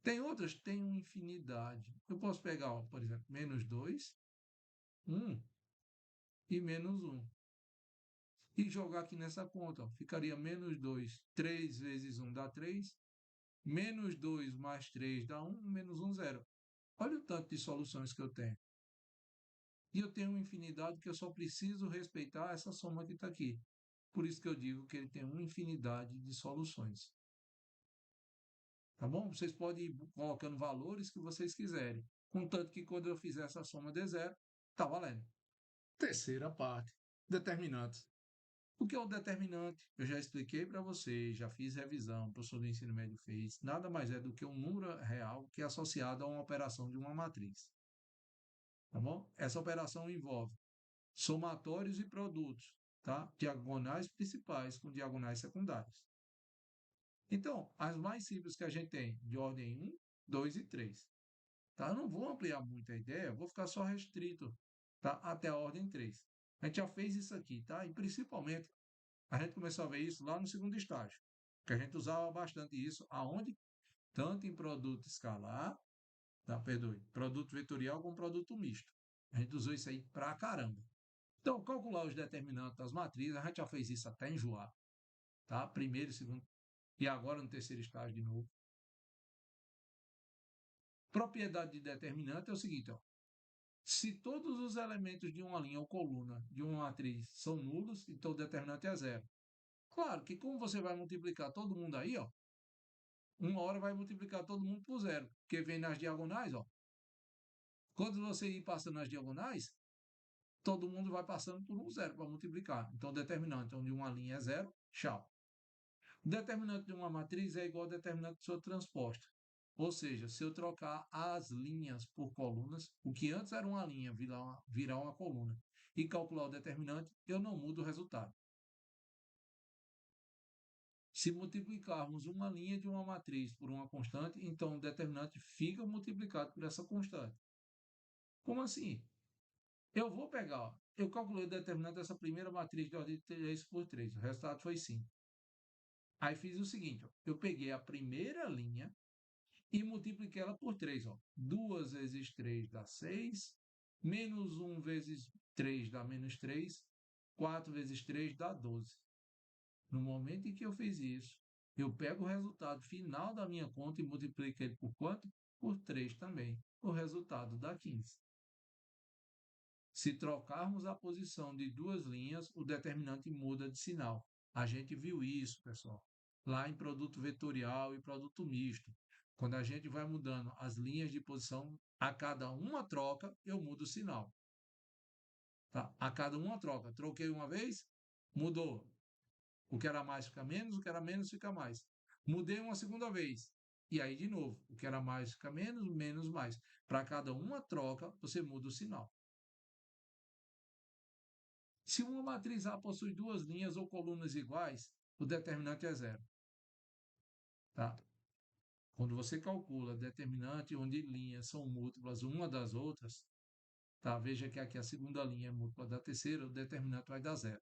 Tem outras? Tem uma infinidade. Eu posso pegar, ó, por exemplo, menos 2, 1 e menos 1. E jogar aqui nessa conta. Ó. Ficaria menos 2, 3 vezes 1 dá 3. Menos 2 mais 3 dá 1, menos 1, 0. Olha o tanto de soluções que eu tenho. E eu tenho uma infinidade que eu só preciso respeitar essa soma que está aqui. Por isso que eu digo que ele tem uma infinidade de soluções. Tá bom? Vocês podem ir colocando valores que vocês quiserem. Contanto que quando eu fizer essa soma de zero, está valendo. Terceira parte, determinantes. O que é o determinante? Eu já expliquei para vocês, já fiz revisão, o professor do ensino médio fez. Nada mais é do que um número real que é associado a uma operação de uma matriz. Tá bom? Essa operação envolve somatórios e produtos, tá? Diagonais principais com diagonais secundárias. Então, as mais simples que a gente tem, de ordem 1, 2 e 3. Tá? Eu não vou ampliar muito a ideia, vou ficar só restrito, tá? Até a ordem 3. A gente já fez isso aqui, tá? E principalmente, a gente começou a ver isso lá no segundo estágio, que a gente usava bastante isso, aonde? Tanto em produto escalar, tá? Perdoe, produto vetorial como produto misto. A gente usou isso aí pra caramba. Então, calcular os determinantes das matrizes, a gente já fez isso até enjoar, tá? Primeiro, segundo, e agora no terceiro estágio de novo. Propriedade de determinante é o seguinte, ó. Se todos os elementos de uma linha ou coluna de uma matriz são nulos, então o determinante é zero. Claro que como você vai multiplicar todo mundo aí, ó, uma hora vai multiplicar todo mundo por zero, porque vem nas diagonais, ó. Quando você ir passando nas diagonais, todo mundo vai passando por um zero para multiplicar. Então o determinante onde uma linha é zero, tchau. O determinante de uma matriz é igual ao determinante de sua transposta. Ou seja, se eu trocar as linhas por colunas, o que antes era uma linha virar uma coluna, e calcular o determinante, eu não mudo o resultado. Se multiplicarmos uma linha de uma matriz por uma constante, então o determinante fica multiplicado por essa constante. Como assim? Eu vou pegar, ó, eu calculei o determinante dessa primeira matriz de ordem 3 por 3, o resultado foi 5. Aí fiz o seguinte, ó, eu peguei a primeira linha e multipliquei ela por 3. Ó. 2 vezes 3 dá 6, menos 1 vezes 3 dá menos 3, 4 vezes 3 dá 12. No momento em que eu fiz isso, eu pego o resultado final da minha conta e multiplico ele por quanto? Por 3 também. O resultado dá 15. Se trocarmos a posição de duas linhas, o determinante muda de sinal. A gente viu isso, pessoal, lá em produto vetorial e produto misto. Quando a gente vai mudando as linhas de posição, a cada uma troca, eu mudo o sinal. Tá? A cada uma troca. Troquei uma vez, mudou. O que era mais fica menos, o que era menos fica mais. Mudei uma segunda vez. E aí, de novo, o que era mais fica menos, menos mais. Para cada uma troca, você muda o sinal. Se uma matriz A possui duas linhas ou colunas iguais, o determinante é zero. Tá? Quando você calcula determinante onde linhas são múltiplas uma das outras, tá? Veja que aqui a segunda linha é múltipla da terceira, o determinante vai dar zero.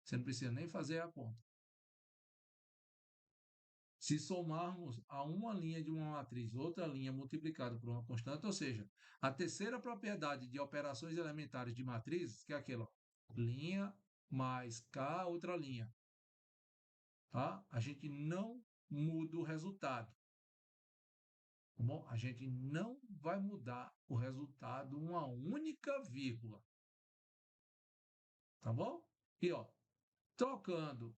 Você não precisa nem fazer a conta. Se somarmos a uma linha de uma matriz outra linha multiplicada por uma constante, ou seja, a terceira propriedade de operações elementares de matrizes, que é aquela, ó, linha mais K outra linha. tá? A gente não muda o resultado, tá bom? A gente não vai mudar o resultado uma única vírgula, tá bom? E ó, trocando,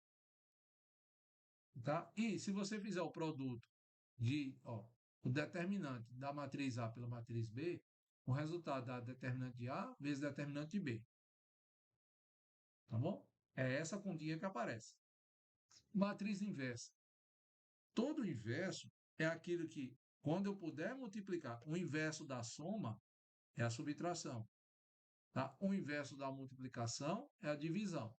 tá? E se você fizer o produto ó, o determinante da matriz A pela matriz B, o resultado da determinante de A vezes determinante de B, tá bom? É essa continha que aparece. Matriz inversa. Todo inverso é aquilo que, quando eu puder multiplicar, o inverso da soma é a subtração. Tá? O inverso da multiplicação é a divisão.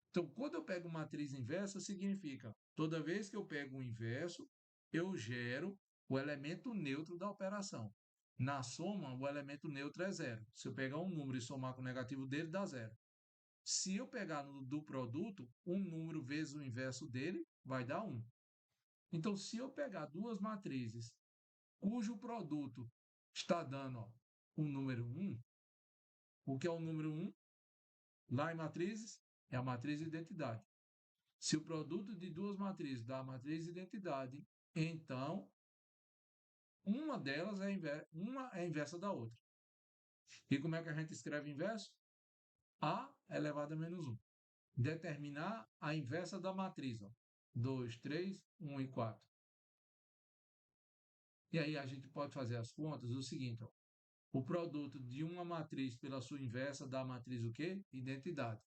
Então, quando eu pego matriz inversa, significa toda vez que eu pego o inverso, eu gero o elemento neutro da operação. Na soma, o elemento neutro é zero. Se eu pegar um número e somar com o negativo dele, dá zero. Se eu pegar do produto, um número vezes o inverso dele, vai dar 1. Então, se eu pegar duas matrizes cujo produto está dando o número 1, o que é o número 1? Lá em matrizes, é a matriz de identidade. Se o produto de duas matrizes dá a matriz de identidade, então uma delas uma é a inversa da outra. E como é que a gente escreve inverso? A elevado a menos 1. Determinar a inversa da matriz. 2, 3, 1 e 4. E aí a gente pode fazer as contas o seguinte, ó. O produto de uma matriz pela sua inversa dá a matriz o quê? Identidade.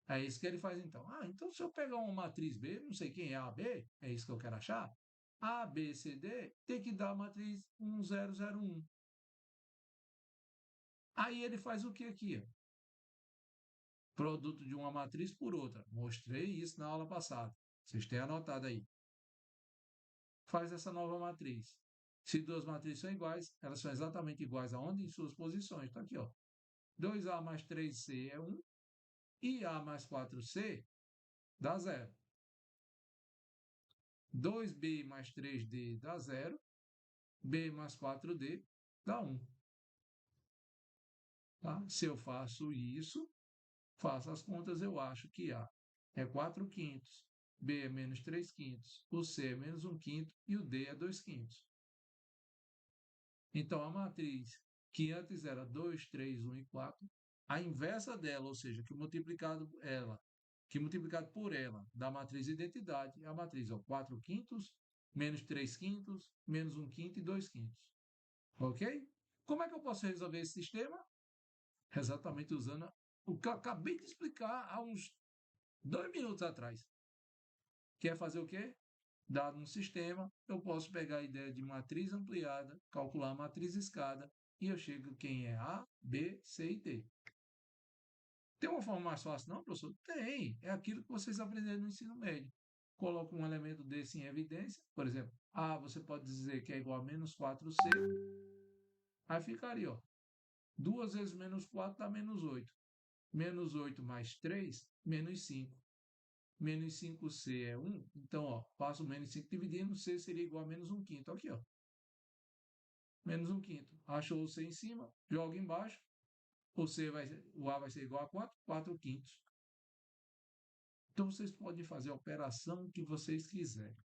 É isso que ele faz então. Então se eu pegar uma matriz B, não sei quem é A, B, é isso que eu quero achar. A, B, C, D tem que dar a matriz 1, 0, 0, 1. Aí ele faz o que aqui? Produto de uma matriz por outra. Mostrei isso na aula passada. Vocês têm anotado aí. Faz essa nova matriz. Se duas matrizes são iguais, elas são exatamente iguais aonde? Em suas posições. Está aqui, ó. 2A mais 3C é 1 e A mais 4C dá 0. 2B mais 3D dá 0. B mais 4D dá 1. Tá? Se eu faço isso, faço as contas, eu acho que A é 4 quintos, B é menos 3 quintos, o C é menos 1 quinto e o D é 2 quintos. Então, a matriz que antes era 2, 3, 1 e 4, a inversa dela, ou seja, que multiplicado por ela, da matriz identidade, é a matriz 4 quintos, menos 3 quintos, menos 1 quinto e 2 quintos. Ok? Como é que eu posso resolver esse sistema? Exatamente usando o que eu acabei de explicar há uns 2 minutos atrás. Quer fazer o quê? Dado um sistema, eu posso pegar a ideia de matriz ampliada, calcular a matriz escada, e eu chego quem é A, B, C e D. Tem uma forma mais fácil, não, professor? Tem. É aquilo que vocês aprenderam no ensino médio. Coloca um elemento desse em evidência. Por exemplo, A você pode dizer que é igual a menos 4C. Aí ficaria, ó. 2 vezes menos 4 dá menos 8. Menos 8 mais 3, menos 5. Menos 5C é 1. Então, ó, passo o menos 5 dividindo, C seria igual a menos 1 quinto. Aqui, ó. Menos 1 quinto. Achou o C em cima, joga embaixo. O A vai ser igual a quanto? 4 quintos. Então, vocês podem fazer a operação que vocês quiserem.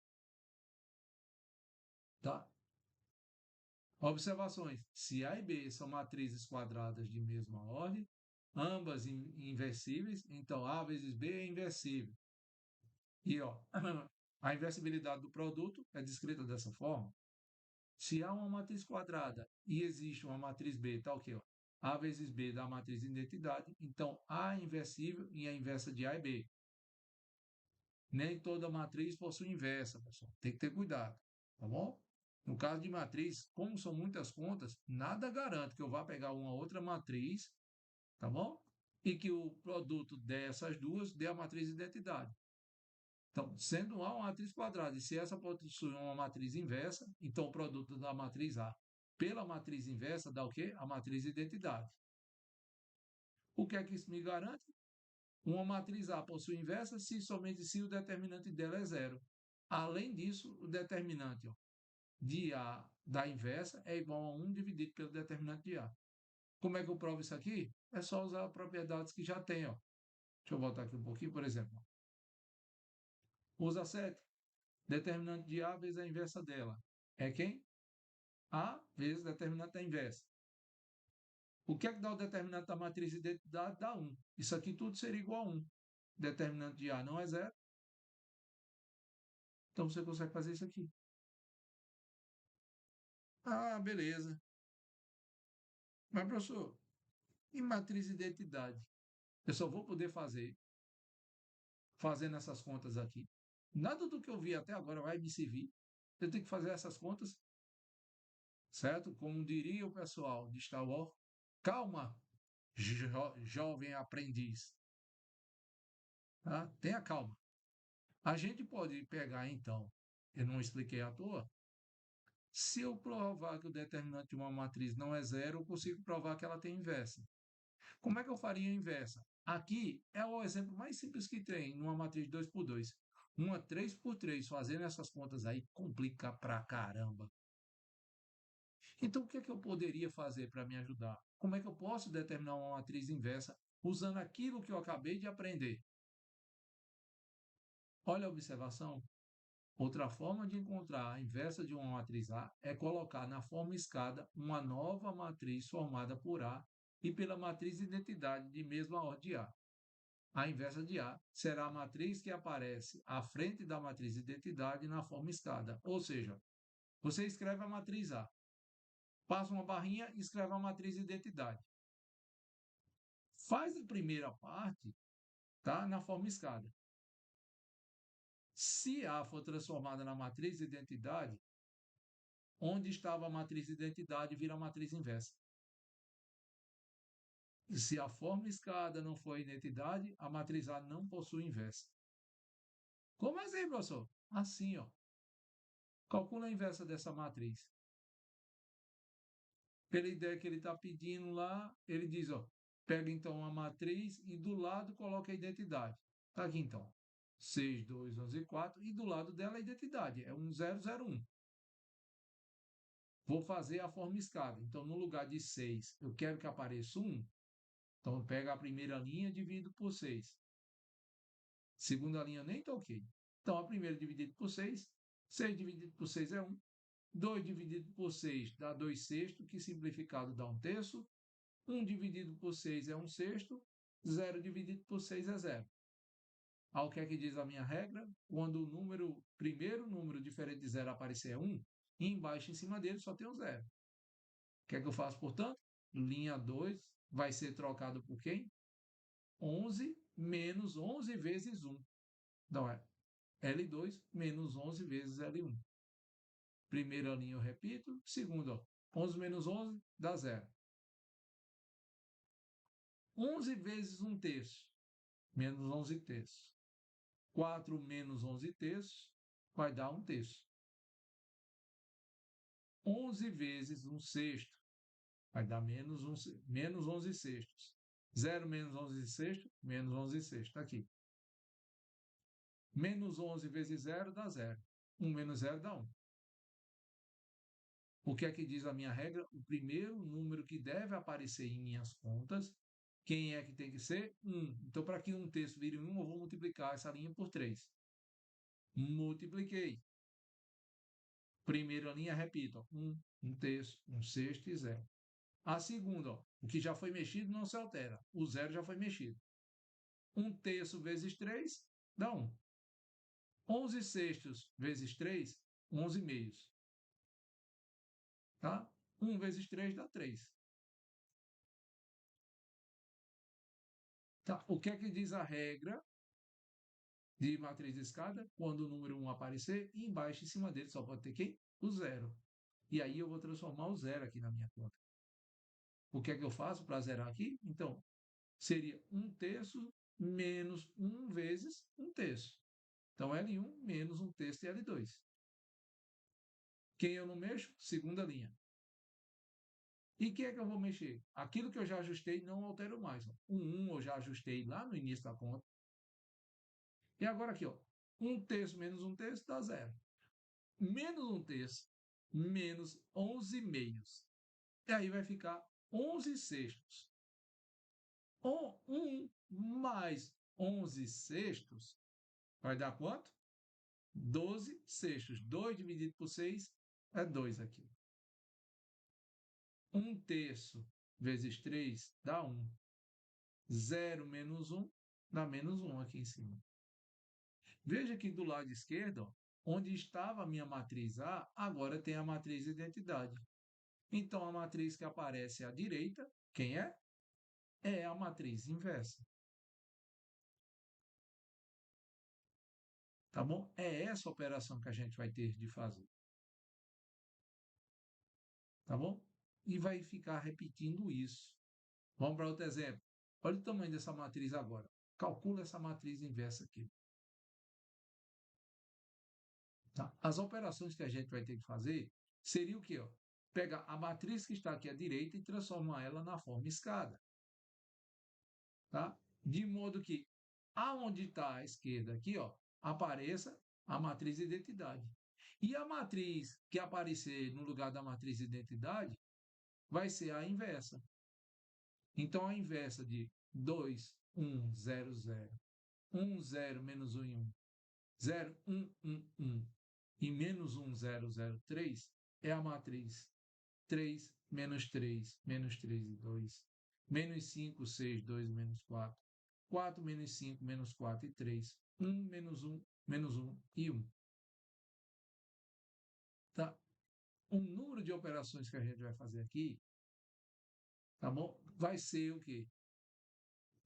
Tá? Observações. Se A e B são matrizes quadradas de mesma ordem, ambas inversíveis, então A vezes B é inversível. E ó, a inversibilidade do produto é descrita dessa forma. Se há uma matriz quadrada e existe uma matriz B, tá ok, ó. A vezes B dá a matriz de identidade, então A é inversível e a inversa de A é B. Nem toda matriz possui inversa, pessoal. Tem que ter cuidado, tá bom? No caso de matriz, como são muitas contas, nada garante que eu vá pegar uma outra matriz, tá bom? E que o produto dessas duas dê a matriz de identidade. Então, sendo A uma matriz quadrada, e se essa possui uma matriz inversa, então o produto da matriz A pela matriz inversa dá o quê? A matriz de identidade. O que é que isso me garante? Uma matriz A possui inversa somente se o determinante dela é zero. Além disso, o determinante de A da inversa é igual a 1 dividido pelo determinante de A. Como é que eu provo isso aqui? É só usar propriedades que já tem. Deixa eu voltar aqui um pouquinho, por exemplo. Usa 7. Determinante de A vezes a inversa dela. É quem? A vezes determinante da inversa. O que é que dá o determinante da matriz de identidade? Dá 1. Isso aqui tudo seria igual a 1. Determinante de A não é 0. Então você consegue fazer isso aqui. Ah, beleza. Mas, professor, e matriz de identidade? Eu só vou poder fazer fazendo essas contas aqui. Nada do que eu vi até agora vai me servir. Eu tenho que fazer essas contas, certo? Como diria o pessoal de Star Wars, calma, jovem aprendiz, tá? Tenha calma. A gente pode pegar, então, eu não expliquei à toa, se eu provar que o determinante de uma matriz não é zero, eu consigo provar que ela tem inversa. Como é que eu faria a inversa? Aqui é o exemplo mais simples que tem numa matriz 2 por 2. Uma 3 por 3, fazendo essas contas aí complica pra caramba. Então, o que é que eu poderia fazer para me ajudar? Como é que eu posso determinar uma matriz inversa usando aquilo que eu acabei de aprender? Olha a observação. Outra forma de encontrar a inversa de uma matriz A é colocar na forma escada uma nova matriz formada por A e pela matriz de identidade de mesma ordem de A. A inversa de A será a matriz que aparece à frente da matriz de identidade na forma escada. Ou seja, você escreve a matriz A, passa uma barrinha e escreve a matriz de identidade. Faz a primeira parte, tá, na forma escada. Se A for transformada na matriz de identidade, onde estava a matriz de identidade vira a matriz inversa. Se a forma escada não for identidade, a matriz A não possui inversa. Como assim, professor? Assim, ó. Calcula a inversa dessa matriz. Pela ideia que ele está pedindo lá, ele diz, ó, pega então a matriz e do lado coloca a identidade. Está aqui então. 6, 2, 11, 4. E do lado dela a identidade. É 1001. Vou fazer a forma escada. Então, no lugar de 6, eu quero que apareça 1. Então, eu pego a primeira linha e divido por 6. Segunda linha eu nem toquei. Então, a primeira dividido por 6. 6 dividido por 6 é 1. 2 dividido por 6 dá 2 sextos, que simplificado dá 1 terço. 1 dividido por 6 é 1 sexto. 0 dividido por 6 é 0. Ao que é que diz a minha regra? Quando o primeiro número diferente de 0 aparecer é 1, e embaixo em cima dele só tem o 0. O que é que eu faço, portanto? Linha 2 vai ser trocado por quem? 11 menos 11 vezes 1. Então é L2 menos 11 vezes L1. Primeira linha eu repito. Segunda, ó, 11 menos 11 dá 0. 11 vezes 1 terço, menos 11 terços. 4 menos 11 terços vai dar 1 terço. 11 vezes 1 sexto vai dar menos 11 sextos. 0 menos 11 sexto, menos 11 sexto. Está aqui. Menos 11 vezes 0 dá 0. 1 menos 0 dá 1. O que é que diz a minha regra? O primeiro número que deve aparecer em minhas contas, quem é que tem que ser? 1. Então, para que 1 terço vire 1, eu vou multiplicar essa linha por 3. Multipliquei. Primeira linha, repito. 1 terço, 1 sexto e 0. A segunda, ó, o que já foi mexido não se altera. O 0 já foi mexido. 1 terço vezes 3 dá 1. 11 sextos vezes 3, 11 meios. Tá? 1 vezes 3 dá 3. Tá? O que é que diz a regra de matriz de escada? Quando o número 1 aparecer, e embaixo, em cima dele, só pode ter quem? O 0. E aí eu vou transformar o 0 aqui na minha conta. O que é que eu faço para zerar aqui? Então, seria 1 terço menos 1 vezes 1 terço. Então, L1 menos 1 terço de L2. Quem eu não mexo? Segunda linha. E quem é que eu vou mexer? Aquilo que eu já ajustei, não altero mais. Ó. O 1 eu já ajustei lá no início da conta. E agora aqui, ó, 1 terço menos 1 terço dá 0. Menos 1 terço menos 11 meios. E aí vai ficar 11 sextos. 1 mais 11 sextos vai dar quanto? 12 sextos. 2 dividido por 6 é 2 aqui. 1 terço vezes 3 dá 1. 0 menos 1 dá menos 1 aqui em cima. Veja que do lado esquerdo, ó, onde estava a minha matriz A, agora tem a matriz identidade. Então, a matriz que aparece à direita, quem é? É a matriz inversa. Tá bom? É essa operação que a gente vai ter de fazer. Tá bom? E vai ficar repetindo isso. Vamos para outro exemplo. Olha o tamanho dessa matriz agora. Calcula essa matriz inversa aqui. Tá? As operações que a gente vai ter que fazer seria o quê? Ó? Pega a matriz que está aqui à direita e transforma ela na forma escada. Tá? De modo que aonde está a esquerda aqui, ó, apareça a matriz identidade. E a matriz que aparecer no lugar da matriz identidade vai ser a inversa. Então, a inversa de 2, 1, 0, 0, 1, 0, menos 1 e 1, 0, 1, 1, 1 e menos 1, 0, 0, 3 é a matriz 3, menos 3 e 2, menos 5, 6, 2, menos 4, 4 menos 5, menos 4 e 3, 1, menos 1 e 1. Tá? O número de operações que a gente vai fazer aqui, tá bom? Vai ser o quê?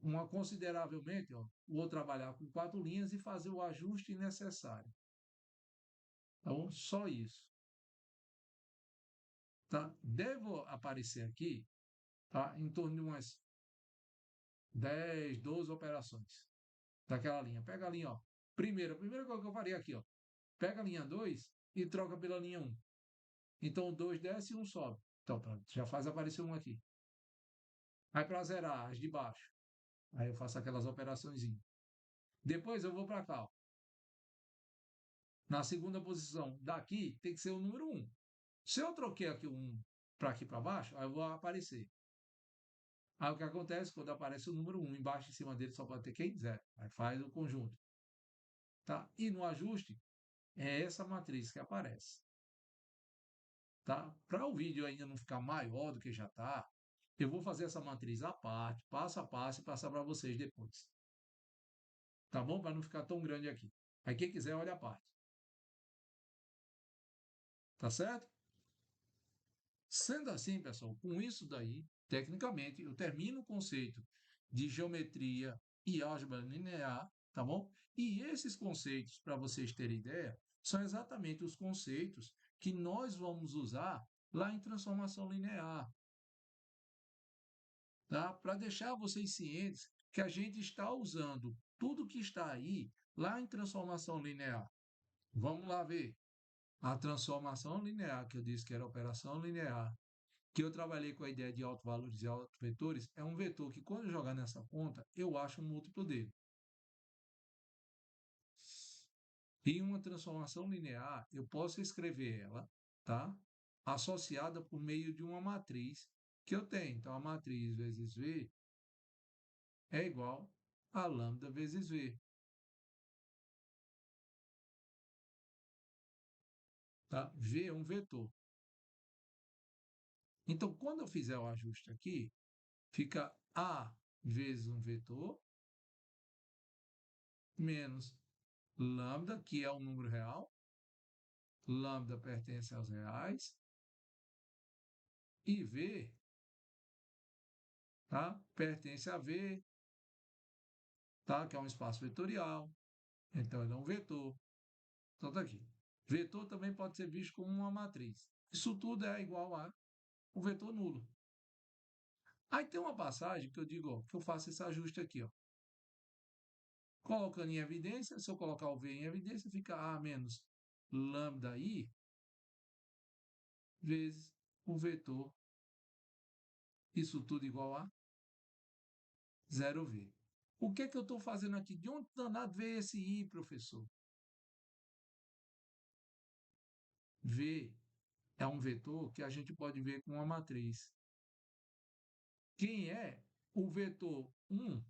Uma consideravelmente, ó, vou trabalhar com 4 linhas e fazer o ajuste necessário. Tá bom? Só isso. Tá? Devo aparecer aqui, tá? Em torno de umas 10, 12 operações daquela linha. Pega a linha, ó. A primeira coisa que eu faria aqui, ó. Pega a linha 2 e troca pela linha 1. Então, o 2 desce e 1 sobe. Então, pronto, já faz aparecer um aqui. Aí, para zerar as de baixo, aí eu faço aquelas operações. Depois eu vou para cá, ó. Na segunda posição daqui tem que ser o número 1. Se eu troquei aqui o 1 para aqui para baixo, aí eu vou aparecer. Aí o que acontece? Quando aparece o número 1 embaixo em cima dele só pode ter quem? 0. Aí faz o conjunto. Tá? E no ajuste, é essa matriz que aparece. Tá? Para o vídeo ainda não ficar maior do que já está, eu vou fazer essa matriz à parte, passo a passo, e passar para vocês depois. Tá bom? Para não ficar tão grande aqui. Aí quem quiser, olha a parte. Tá certo? Sendo assim, pessoal, com isso daí, tecnicamente, eu termino o conceito de geometria e álgebra linear, tá bom? E esses conceitos, para vocês terem ideia, são exatamente os conceitos que nós vamos usar lá em transformação linear, tá? Para deixar vocês cientes que a gente está usando tudo que está aí lá em transformação linear. Vamos lá ver. A transformação linear, que eu disse que era operação linear, que eu trabalhei com a ideia de autovalores e autovetores, é um vetor que, quando eu jogar nessa conta, eu acho um múltiplo dele. Em uma transformação linear, eu posso escrever ela, tá? Associada por meio de uma matriz que eu tenho. Então, a matriz vezes V é igual a lambda vezes V. Tá? V é um vetor. Então, quando eu fizer o ajuste aqui, fica A vezes um vetor menos lambda, que é um número real. Lambda pertence aos reais. E V, tá? Pertence a V, tá? Que é um espaço vetorial. Então, ele é um vetor. Então, tá aqui. Vetor também pode ser visto como uma matriz. Isso tudo é igual a um vetor nulo. Aí tem uma passagem que eu digo, ó, que eu faço esse ajuste aqui, ó. Colocando em evidência, se eu colocar o V em evidência, fica A menos lambda I vezes o vetor, isso tudo igual a 0V. O que é que eu estou fazendo aqui? De onde danado veio esse I, professor? V é um vetor que a gente pode ver com uma matriz. Quem é o vetor 1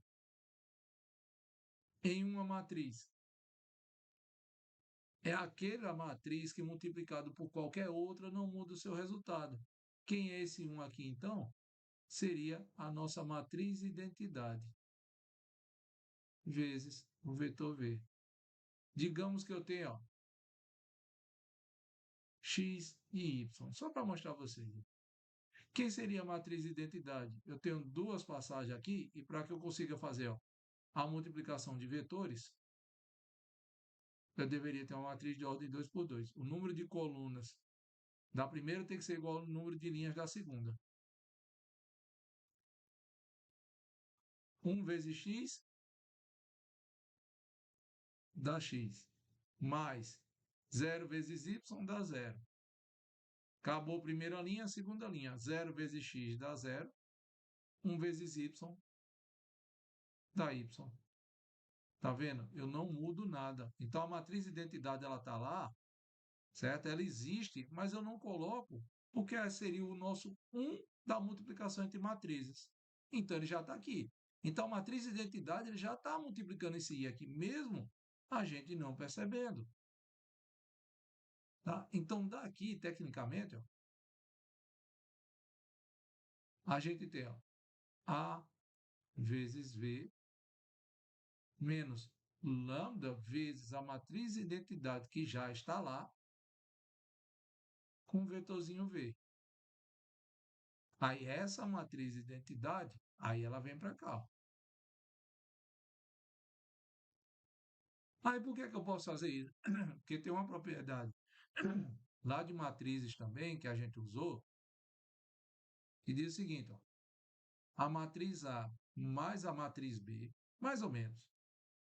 em uma matriz? É aquela matriz que multiplicado por qualquer outra não muda o seu resultado. Quem é esse 1 aqui, então? Seria a nossa matriz identidade, vezes o vetor V. Digamos que eu tenho ó, x e y, só para mostrar a vocês. Quem seria a matriz identidade? Eu tenho duas passagens aqui, e para que eu consiga fazer ó, a multiplicação de vetores, eu deveria ter uma matriz de ordem 2 por 2. O número de colunas da primeira tem que ser igual ao número de linhas da segunda. 1 vezes x dá x, mais 0 vezes y dá 0. Acabou a primeira linha, a segunda linha. 0 vezes x dá 0. 1 vezes y dá y. Tá vendo? Eu não mudo nada. Então a matriz de identidade ela está lá, certo? Ela existe, mas eu não coloco porque seria o nosso 1 da multiplicação entre matrizes. Então ele já está aqui. Então a matriz de identidade ele já está multiplicando esse i aqui, mesmo a gente não percebendo. Tá? Então daqui, tecnicamente, ó, a gente tem ó, A vezes V menos lambda vezes a matriz de identidade que já está lá, com o vetorzinho V. Aí essa matriz de identidade, aí ela vem para cá. Ó. Aí por que eu posso fazer isso? Porque tem uma propriedade lá de matrizes também, que a gente usou, que diz o seguinte, ó, a matriz A mais a matriz B, mais ou menos,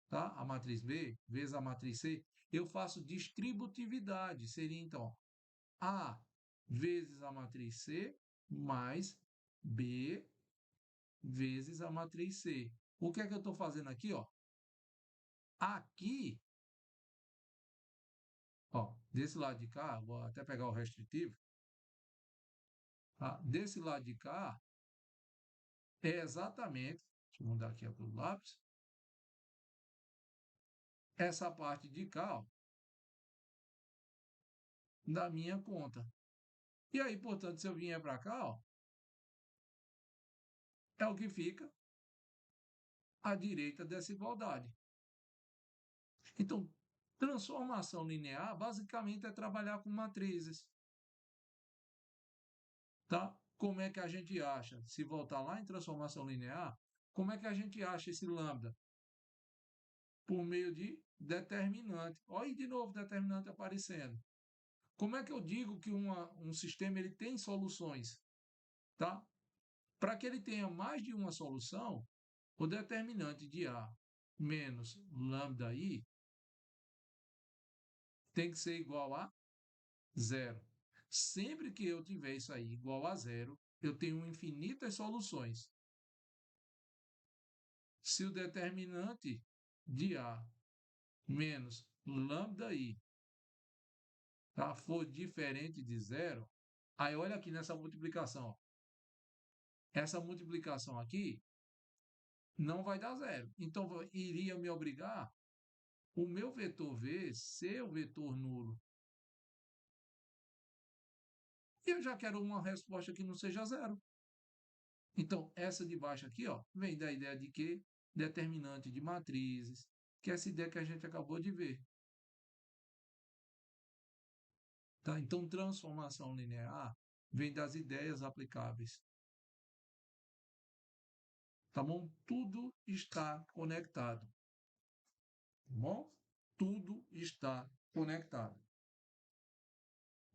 tá? A matriz B vezes a matriz C, eu faço distributividade, seria então A vezes a matriz C mais B vezes a matriz C. O que é que eu estou fazendo aqui? Ó? Aqui, ó, desse lado de cá, vou até pegar o restritivo, tá? Desse lado de cá é exatamente, deixa eu mudar aqui para o lápis, essa parte de cá, ó, da minha conta. E aí, portanto, se eu vier para cá, ó, é o que fica à direita dessa igualdade. Então, transformação linear basicamente é trabalhar com matrizes. Tá? Como é que a gente acha? Se voltar lá em transformação linear, como é que a gente acha esse lambda? Por meio de determinante. Olha aí de novo determinante aparecendo. Como é que eu digo que um sistema ele tem soluções? Tá? Para que ele tenha mais de uma solução, o determinante de A menos lambda I tem que ser igual a zero. Sempre que eu tiver isso aí igual a zero, eu tenho infinitas soluções. Se o determinante de A menos lambda I tá, for diferente de zero, aí olha aqui nessa multiplicação. Ó. Essa multiplicação aqui não vai dar zero. Então, iria me obrigar o meu vetor V ser o vetor nulo. E eu já quero uma resposta que não seja zero. Então, essa de baixo aqui ó, vem da ideia de que determinante de matrizes, que é essa ideia que a gente acabou de ver. Tá? Então, transformação linear vem das ideias aplicáveis. Tá bom? Tudo está conectado. Tá bom? Tudo está conectado.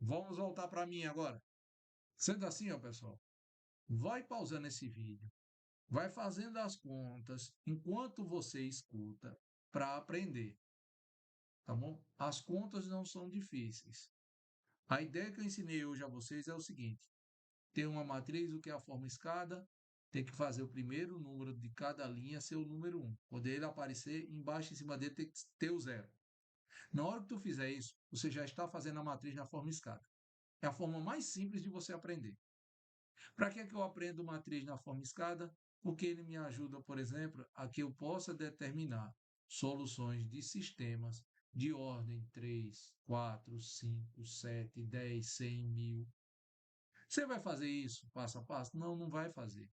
Vamos voltar para mim agora. Sendo assim, ó, pessoal, vai pausando esse vídeo, vai fazendo as contas enquanto você escuta para aprender. Tá bom? As contas não são difíceis. A ideia que eu ensinei hoje a vocês é o seguinte: tem uma matriz, o que é a forma escada, tem que fazer o primeiro número de cada linha ser o número 1. Quando ele aparecer, embaixo em cima dele tem que ter o zero. Na hora que tu fizer isso, você já está fazendo a matriz na forma escada. É a forma mais simples de você aprender. Para que eu aprendo matriz na forma escada? Porque ele me ajuda, por exemplo, a que eu possa determinar soluções de sistemas de ordem 3, 4, 5, 7, 10, 100, 1000. Você vai fazer isso passo a passo? Não, não vai fazer.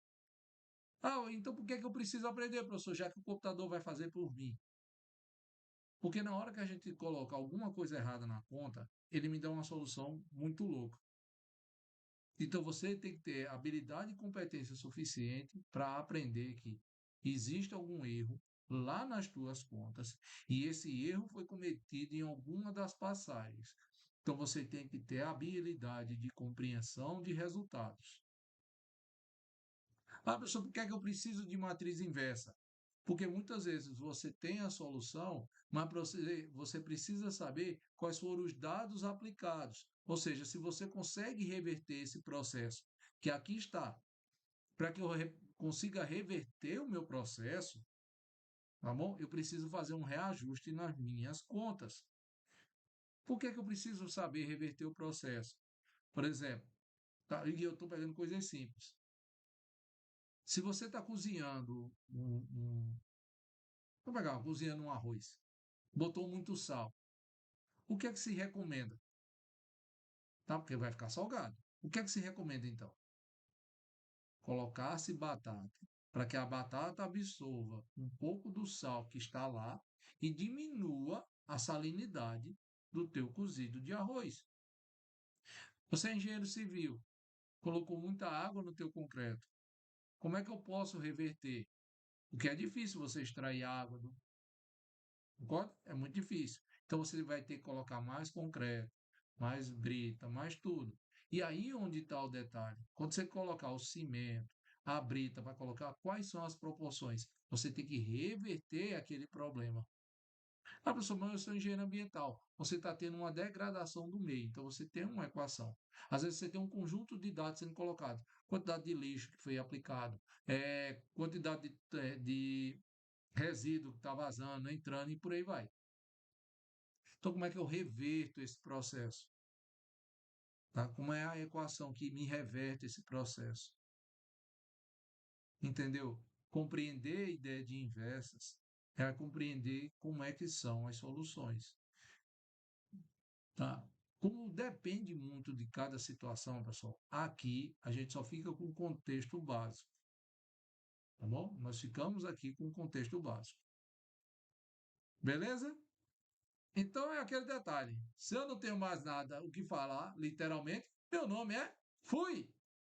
Ah, então por que que eu preciso aprender, professor, já que o computador vai fazer por mim? Porque na hora que a gente coloca alguma coisa errada na conta, ele me dá uma solução muito louca. Então você tem que ter habilidade e competência suficiente para aprender que existe algum erro lá nas tuas contas e esse erro foi cometido em alguma das passagens. Então você tem que ter habilidade de compreensão de resultados. Ah, professor, por que é que eu preciso de matriz inversa? Porque muitas vezes você tem a solução, mas você precisa saber quais foram os dados aplicados. Ou seja, se você consegue reverter esse processo, que aqui está, para que eu consiga reverter o meu processo, tá bom? Eu preciso fazer um reajuste nas minhas contas. Por que, que eu preciso saber reverter o processo? Por exemplo, tá, e eu estou pegando coisas simples. Se você está cozinhando vou pegar, cozinhando um arroz, botou muito sal. O que é que se recomenda? Tá? Porque vai ficar salgado. O que é que se recomenda então? Colocar-se batata para que a batata absorva um pouco do sal que está lá e diminua a salinidade do teu cozido de arroz. Você é engenheiro civil, colocou muita água no teu concreto. Como é que eu posso reverter? Porque é difícil você extrair água do, concorda? É muito difícil. Então você vai ter que colocar mais concreto, mais brita, mais tudo. E aí onde está o detalhe? Quando você colocar o cimento, a brita, vai colocar quais são as proporções? Você tem que reverter aquele problema. Ah, professor, mas eu sou engenheiro ambiental. Você está tendo uma degradação do meio, então você tem uma equação. Às vezes você tem um conjunto de dados sendo colocado. Quantidade de lixo que foi aplicado, quantidade de resíduo que está vazando, entrando e por aí vai. Então, como é que eu reverto esse processo? Tá? Como é a equação que me reverte esse processo? Entendeu? Compreender a ideia de inversas é compreender como é que são as soluções. Tá? Como depende muito de cada situação, pessoal, aqui a gente só fica com o contexto básico. Tá bom? Nós ficamos aqui com o contexto básico. Beleza? Então é aquele detalhe. Se eu não tenho mais nada o que falar, literalmente, meu nome é Fui!